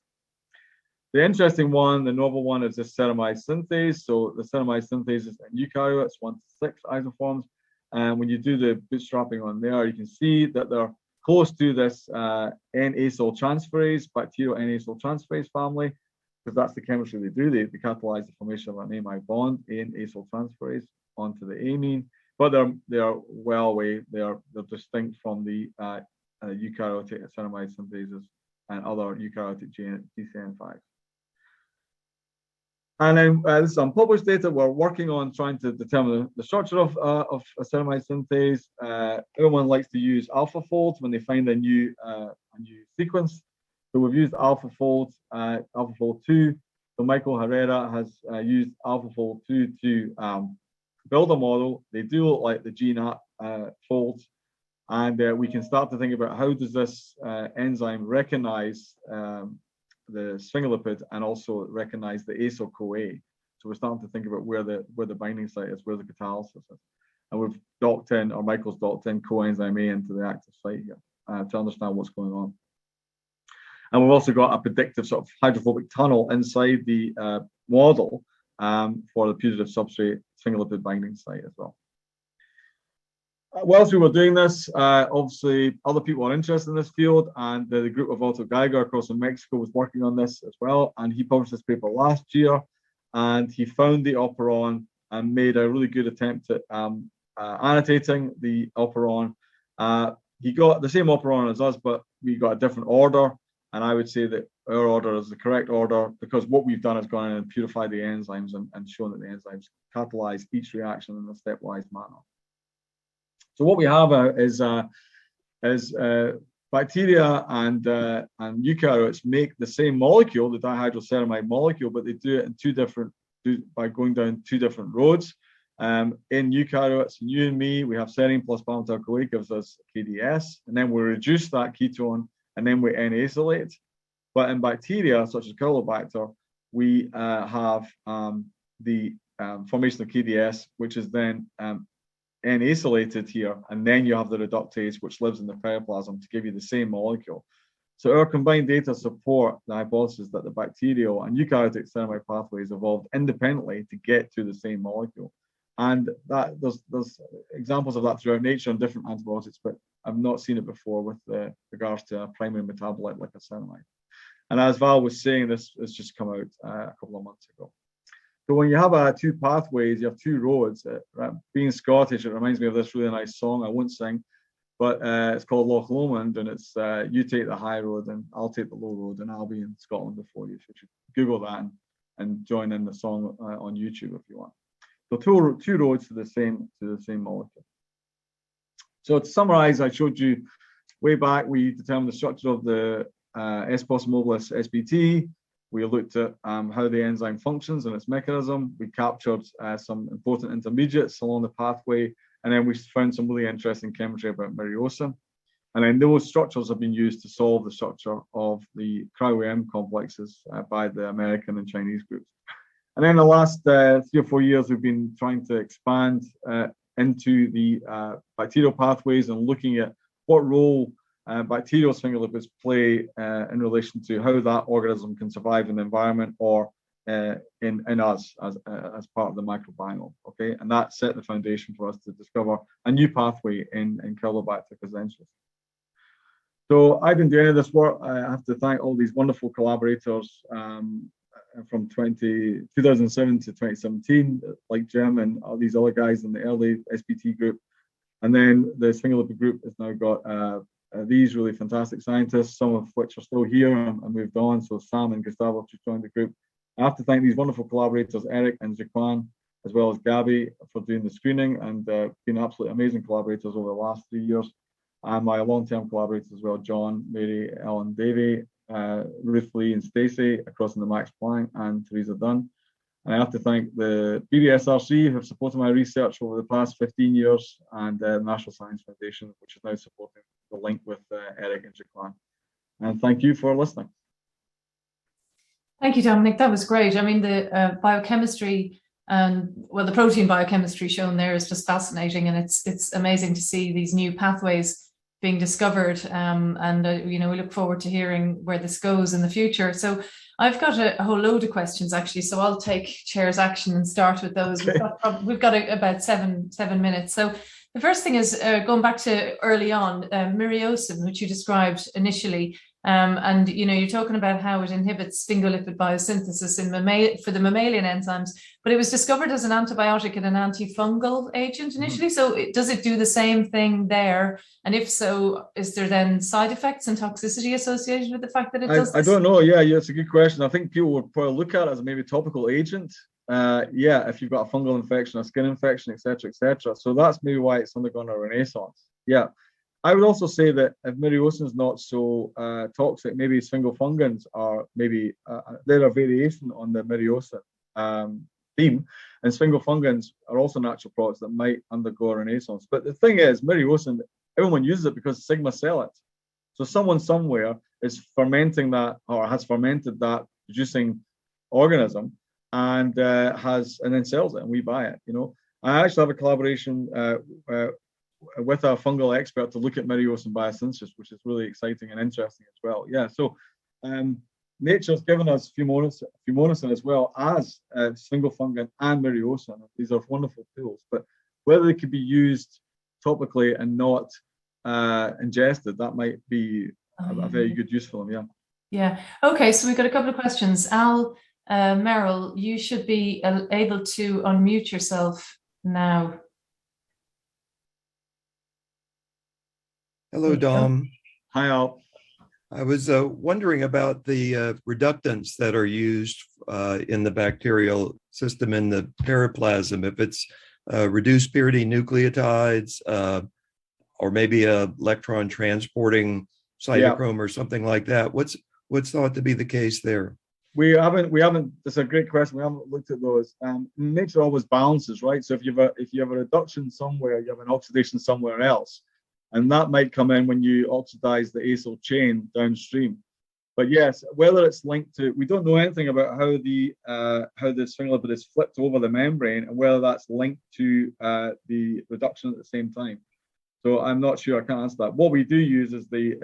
The interesting one, the novel one, is this ceramide synthase. So the ceramide synthase is in eukaryotes, 1 to 6 isoforms. And when you do the bootstrapping on there, you can see that they're close to this N-acyl transferase, bacterial N-acyl transferase family, because that's the chemistry they do. They catalyze the formation of an amide bond, N-acyl transferase, onto the amine. But they're well away. They're distinct from the eukaryotic ceramide synthases and other eukaryotic GCN5s. And then this is unpublished data. We're working on trying to determine the structure of a ceramide synthase. Everyone likes to use alpha folds when they find a new sequence. So we've used alpha fold 2. So Michael Herrera has used alpha fold 2 to build a model. They do look like the GNAP folds, and we can start to think about how does this enzyme recognize the sphingolipid and also recognize the acyl-CoA. So we're starting to think about where the binding site is, where the catalysis is. And we've docked in, or Michael's docked in coenzyme A into the active site here to understand what's going on. And we've also got a predictive sort of hydrophobic tunnel inside the model for the putative substrate sphingolipid binding site as well. Whilst we were doing this, obviously other people are interested in this field, and the group of Otto Geiger across in Mexico was working on this as well, and he published this paper last year, and he found the operon and made a really good attempt at annotating the operon. He got the same operon as us, but we got a different order, and I would say that our order is the correct order because what we've done is gone in and purified the enzymes and shown that the enzymes catalyze each reaction in a stepwise manner. So what we have is bacteria and eukaryotes make the same molecule, the dihydroceramide molecule, but they do it by going down 2 different roads. In eukaryotes, you and me, we have serine plus palmitoyl-CoA gives us KDS, and then we reduce that ketone, and then we N-acylate. But in bacteria, such as Caulobacter, we have the formation of KDS, which is then N-acylated here, and then you have the reductase, which lives in the periplasm to give you the same molecule. So our combined data support the hypothesis that the bacterial and eukaryotic ceramide pathways evolved independently to get to the same molecule. And that there's examples of that throughout nature in different antibiotics, but I've not seen it before with regards to a primary metabolite like a ceramide. And as Val was saying, this has just come out a couple of months ago. So when you have 2 pathways, you have 2 roads. Being Scottish, it reminds me of this really nice song I won't sing, but it's called Loch Lomond, and it's you take the high road and I'll take the low road, and I'll be in Scotland before you. So you should Google that and join in the song on YouTube if you want. So two roads to the same molecule. So to summarize, I showed you way back, we determined the structure of the S-post mobilis SBT. We looked at how the enzyme functions and its mechanism. We captured some important intermediates along the pathway And then we found some really interesting chemistry about myriocin. And then those structures have been used to solve the structure of the cryo-EM complexes by the American and Chinese groups. And then the last 3 or 4 years, we've been trying to expand into the bacterial pathways and looking at what role bacterial sphingolipids play in relation to how that organism can survive in the environment or in us as part of the microbiome. Okay, and that set the foundation for us to discover a new pathway in Campylobacter casuensis. So I didn't do any of this work. I have to thank all these wonderful collaborators from 2007 to 2017, like Jim and all these other guys in the early SPT group. And then the sphingolipid group has now got these really fantastic scientists, some of which are still here and moved on. So Sam and Gustavo just joined the group. I have to thank these wonderful collaborators, Eric and Zikwan, as well as Gabby, for doing the screening and been absolutely amazing collaborators over the last 3 years. And my long-term collaborators as well, John, Mary, Ellen, Davey, Ruth Lee and Stacey across in the Max Planck, and Teresa Dunn. And I have to thank the BDSRC who have supported my research over the past 15 years, and the National Science Foundation, which is now supporting the link with Eric and Jacqueline. And thank you for listening. Thank you, Dominic. That was great. I mean, the biochemistry and, well, the protein biochemistry shown there is just fascinating, and it's amazing to see these new pathways being discovered, you know, we look forward to hearing where this goes in the future. So I've got a whole load of questions actually, so I'll take chair's action and start with those. Okay. We've got about seven minutes. So the first thing is going back to early on, myriocin, which you described initially, and you know, you're talking about how it inhibits sphingolipid biosynthesis for the mammalian enzymes, but it was discovered as an antibiotic and an antifungal agent initially. So does it do the same thing there? And if so, is there then side effects and toxicity associated with the fact that it does this? I don't know. Yeah, it's a good question. I think people would probably look at it as maybe a topical agent. Yeah, if you've got a fungal infection, a skin infection, etc., etc. So that's maybe why it's undergone a renaissance. Yeah. I would also say that if myriocin is not so toxic, maybe sphingofungans are maybe they're a variation on the myriocin theme, and sphingofungans are also natural products that might undergo a renaissance. But the thing is, myriocin, everyone uses it because Sigma sell it. So someone somewhere is fermenting that, or has fermented that producing organism, and then sells it, and we buy it. You know, I actually have a collaboration with a fungal expert to look at myriocin biosynthesis, which is really exciting and interesting as well. Yeah, so nature's given us fumonisin as well as sphingofungin and myriocin. These are wonderful tools, but whether they could be used topically and not ingested, that might be a very good use for them. Yeah. Okay, so we've got a couple of questions. Al Merrill, you should be able to unmute yourself now. Hello, Dom. Hi, Al. I was wondering about the reductants that are used in the bacterial system in the periplasm. If it's reduced purity nucleotides or maybe a electron transporting cytochrome or something like that. What's thought to be the case there? We haven't. That's a great question. We haven't looked at those. Nature always balances, right? So if you have a reduction somewhere, you have an oxidation somewhere else. And that might come in when you oxidize the acyl chain downstream. But yes, whether it's linked to, we don't know anything about how the sphingolipid is flipped over the membrane and whether that's linked to the reduction at the same time. So I'm not sure. I can't answer that. What we do use is we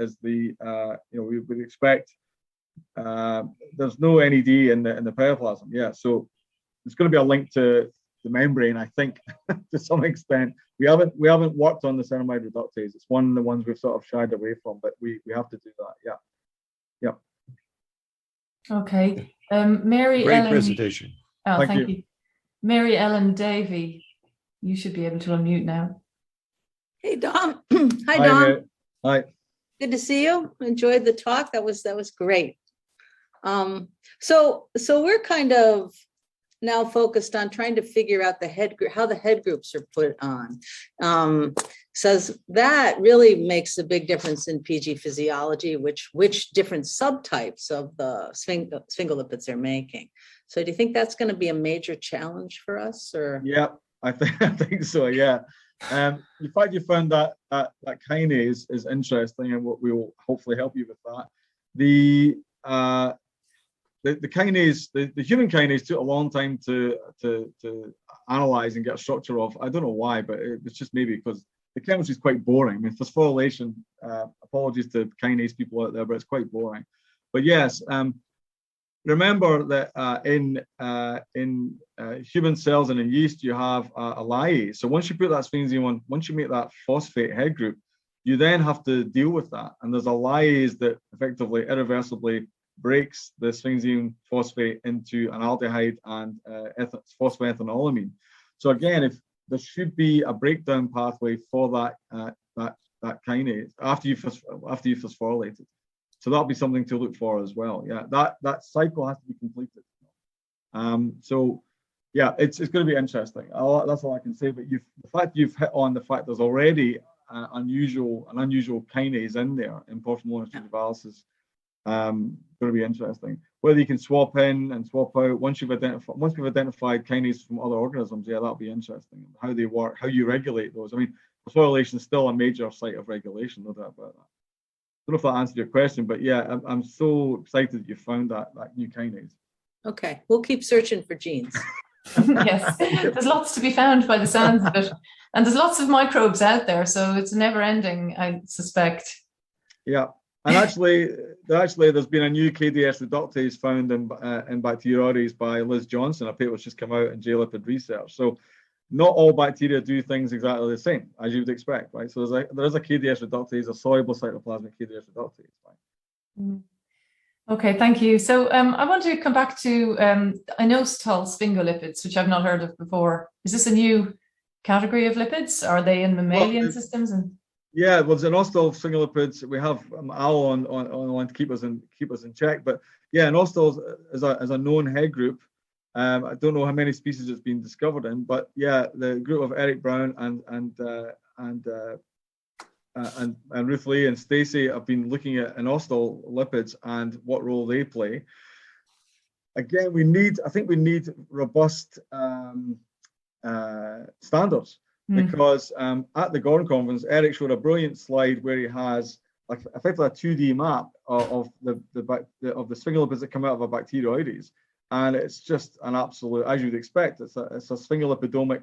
would expect there's no NAD in the periplasm. Yeah, so it's going to be a link to the membrane, I think, to some extent. We haven't worked on the ceramide reductase. It's one of the ones we've sort of shied away from, but we have to do that. Yeah. Okay. Mary Great Ellen. Presentation. Oh, thank you. Mary Ellen Davey, you should be able to unmute now. Hey, Dom. Hi, Dom. Mary. Hi. Good to see you. Enjoyed the talk. That was great. So we're kind of now focused on trying to figure out how the head groups are put on. Says that really makes a big difference in PG physiology, which different subtypes of the sphingolipids are making. So do you think that's going to be a major challenge for us? Or yeah, I think so. Yeah, The fact you found that kinase is interesting, and what we will hopefully help you with that. The kinase, the human kinase took a long time to analyze and get a structure of. I don't know why, but it's just maybe because the chemistry is quite boring. I mean, phosphorylation, apologies to kinase people out there, but it's quite boring. But yes, remember that in human cells and in yeast, you have a lyase. So once you put that sphingosine on, once you make that phosphate head group, you then have to deal with that. And there's a lyase that effectively irreversibly breaks the sphingosine phosphate into an aldehyde and phosphoethanolamine. So again, if there should be a breakdown pathway for that kinase after you phosphorylate it. So that'll be something to look for as well. Yeah, that cycle has to be completed. So yeah, it's going to be interesting. That's all I can say. But the fact you've hit on the fact there's already an unusual kinase in there in porphyrin dialysis. Going to be interesting. Whether you can swap in and swap out once we've identified kinases from other organisms, yeah, that'll be interesting. How they work, how you regulate those. I mean, phosphorylation is still a major site of regulation, no doubt about that. I don't know if that answered your question, but yeah, I'm so excited that you found that new kinase. Okay, we'll keep searching for genes. Yes, there's lots to be found by the sounds of it, and there's lots of microbes out there, so it's never ending, I suspect. Yeah. And actually, there's been a new KDS reductase found in Bacteroides by Liz Johnson. A paper that's just come out in J-Lipid Research. So not all bacteria do things exactly the same, as you would expect, right? So there is a KDS reductase, a soluble cytoplasmic KDS reductase. Right? Okay, thank you. So I want to come back to inositol sphingolipids, which I've not heard of before. Is this a new category of lipids? Are they in mammalian systems? Yeah, well, there's inositol sphingolipids. We have Al on to keep us in check, but yeah, inositol is a known head group. I don't know how many species it's been discovered in, but yeah, the group of Eric Brown and Ruth Lee and Stacey have been looking at inositol lipids and what role they play. Again, I think we need robust standards. Because at the Gordon conference, Eric showed a brilliant slide where he has like effectively a 2D map of the sphingolipids that come out of a Bacteroides, and it's just an absolute, as you'd expect, it's a sphingolipidomic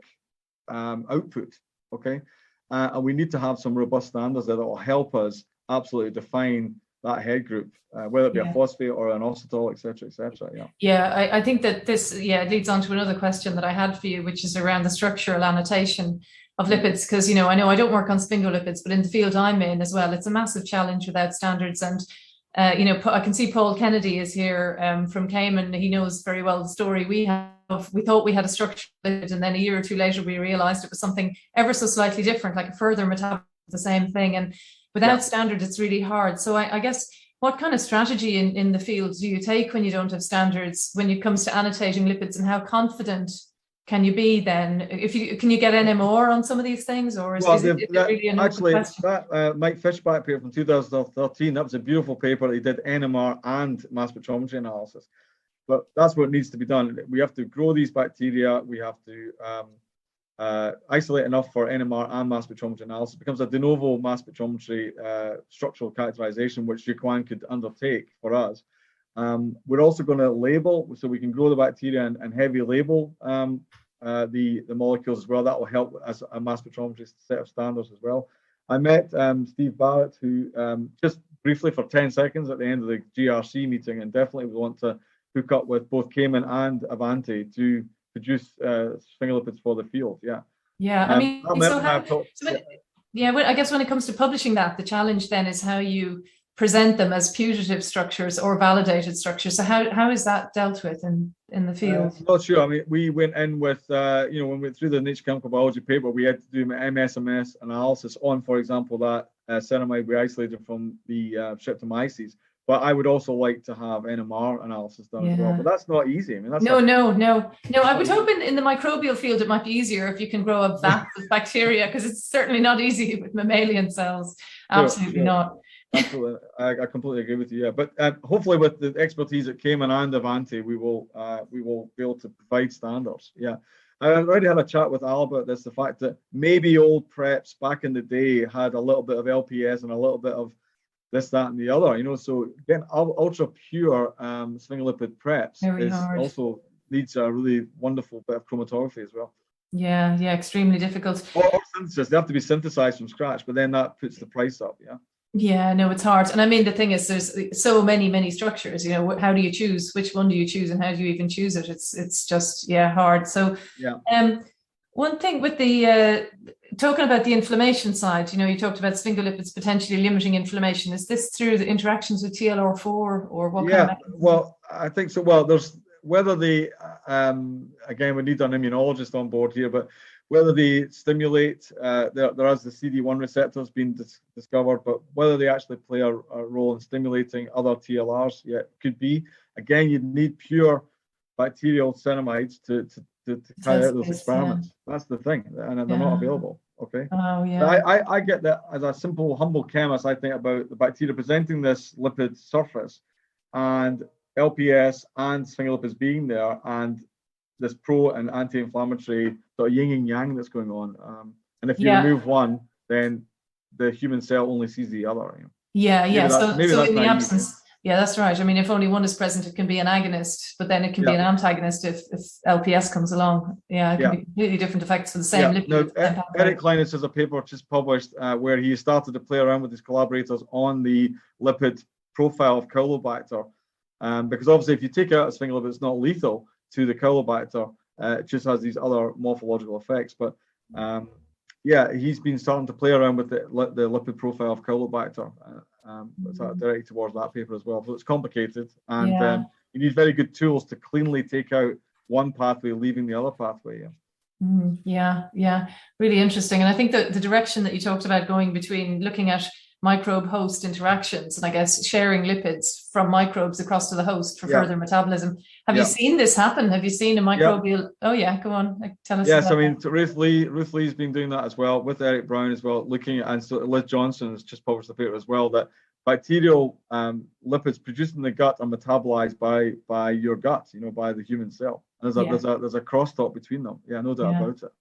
output. Okay, and we need to have some robust standards that will help us absolutely define that head group, whether it be a phosphate or an inositol, et cetera, et cetera. Yeah. Yeah, I think that this leads on to another question that I had for you, which is around the structural annotation of lipids, because I know I don't work on sphingolipids, but in the field I'm in as well, it's a massive challenge without standards. And I can see Paul Kennedy is here from Cayman. He knows very well the story we have. We thought we had a structural lipid, and then a year or two later we realized it was something ever so slightly different, like a further metabolism of the same thing. And without standards, it's really hard. So I guess, what kind of strategy in the field do you take when you don't have standards, when it comes to annotating lipids, and how confident can you be then? Can you get NMR on some of these things, or is it really an open question? That Mike Fishback paper from 2013, that was a beautiful paper. He did NMR and mass spectrometry analysis. But that's what needs to be done. We have to grow these bacteria. We have to isolate enough for NMR and mass spectrometry analysis. It becomes a de novo mass spectrometry structural characterization, which Yuquan could undertake for us. We're also going to label, so we can grow the bacteria and heavy label the molecules as well. That will help as a mass spectrometry set of standards as well. I met Steve Barrett, who just briefly for 10 seconds at the end of the GRC meeting, and definitely would want to hook up with both Cayman and Avanti to produce sphingolipids for the field. Yeah. Yeah, I mean, I guess when it comes to publishing that, the challenge then is how you present them as putative structures or validated structures. So how is that dealt with in the field? I'm not sure. I mean, we went in with, when we went through the Nature Chemical Biology paper, we had to do MSMS analysis on, for example, that ceramide we isolated from the Streptomyces. But I would also like to have NMR analysis done as well. But that's not easy. I mean, that's no. I would hope in the microbial field it might be easier if you can grow a vat of bacteria, because it's certainly not easy with mammalian cells. Absolutely not. Absolutely, I completely agree with you. Yeah, but hopefully with the expertise at Cayman and Avanti, we will be able to provide standards. Yeah, I already had a chat with Al about this, the fact that maybe old preps back in the day had a little bit of LPS and a little bit of this, that, and the other, so again, ultra pure sphingolipid preps Very is hard. also needs a really wonderful bit of chromatography as well. Yeah, extremely difficult. Or synthesis, they have to be synthesized from scratch, but then that puts the price up, Yeah, no, it's hard. And I mean, the thing is, there's so many structures, how do you choose? Which one do you choose and how do you even choose it? It's just, hard. So, one thing with the, talking about the inflammation side, you talked about sphingolipids potentially limiting inflammation. Is this through the interactions with TLR4 or what kind of? Well, I think so. Well, there's whether they, again, we need an immunologist on board here, but whether they stimulate, there has the CD1 receptors being discovered, but whether they actually play a role in stimulating other TLRs, could be. Again, you'd need pure bacterial ceramides to carry out those experiments. That's the thing, and they're not available. Okay. Oh yeah. I get that as a simple, humble chemist. I think about the bacteria presenting this lipid surface, and LPS and sphingolipids being there, and this pro and anti-inflammatory sort of yin and yang that's going on. And if you remove one, then the human cell only sees the other. So in the absence, that's right. I mean, if only one is present, it can be an agonist, but then it can be an antagonist if LPS comes along. It can be completely different effects for the same lipid. No, Eric Kleinis has a paper just published where he started to play around with his collaborators on the lipid profile of Caulobacter. Because obviously, if you take out a sphingolipid, it's not lethal to the Caulobacter. It just has these other morphological effects. But he's been starting to play around with the lipid profile of Caulobacter. It's directed towards that paper as well. So it's complicated, and you need very good tools to cleanly take out one pathway, leaving the other pathway. Really interesting. And I think that the direction that you talked about going between looking at microbe host interactions and I guess sharing lipids from microbes across to the host for further metabolism. Have you seen this happen? Have you seen a microbial? Oh yeah, go on. Tell us. Yes, I mean, Ruth Lee's been doing that as well with Eric Brown as well, looking at, and so Liz Johnson has just published a paper as well, that bacterial lipids produced in the gut are metabolized by your gut, by the human cell. And there's a crosstalk between them. No doubt about it.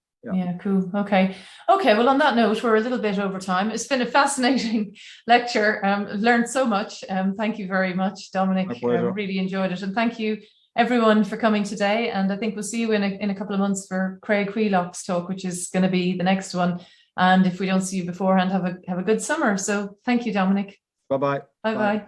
Cool. Okay. Well, on that note, we're a little bit over time. It's been a fascinating lecture. Learned so much. Thank you very much, Dominic. Really enjoyed it. And thank you, everyone, for coming today. And I think we'll see you in a couple of months for Craig Wheelock's talk, which is going to be the next one. And if we don't see you beforehand, have a good summer. So thank you, Dominic. Bye-bye. Bye-bye.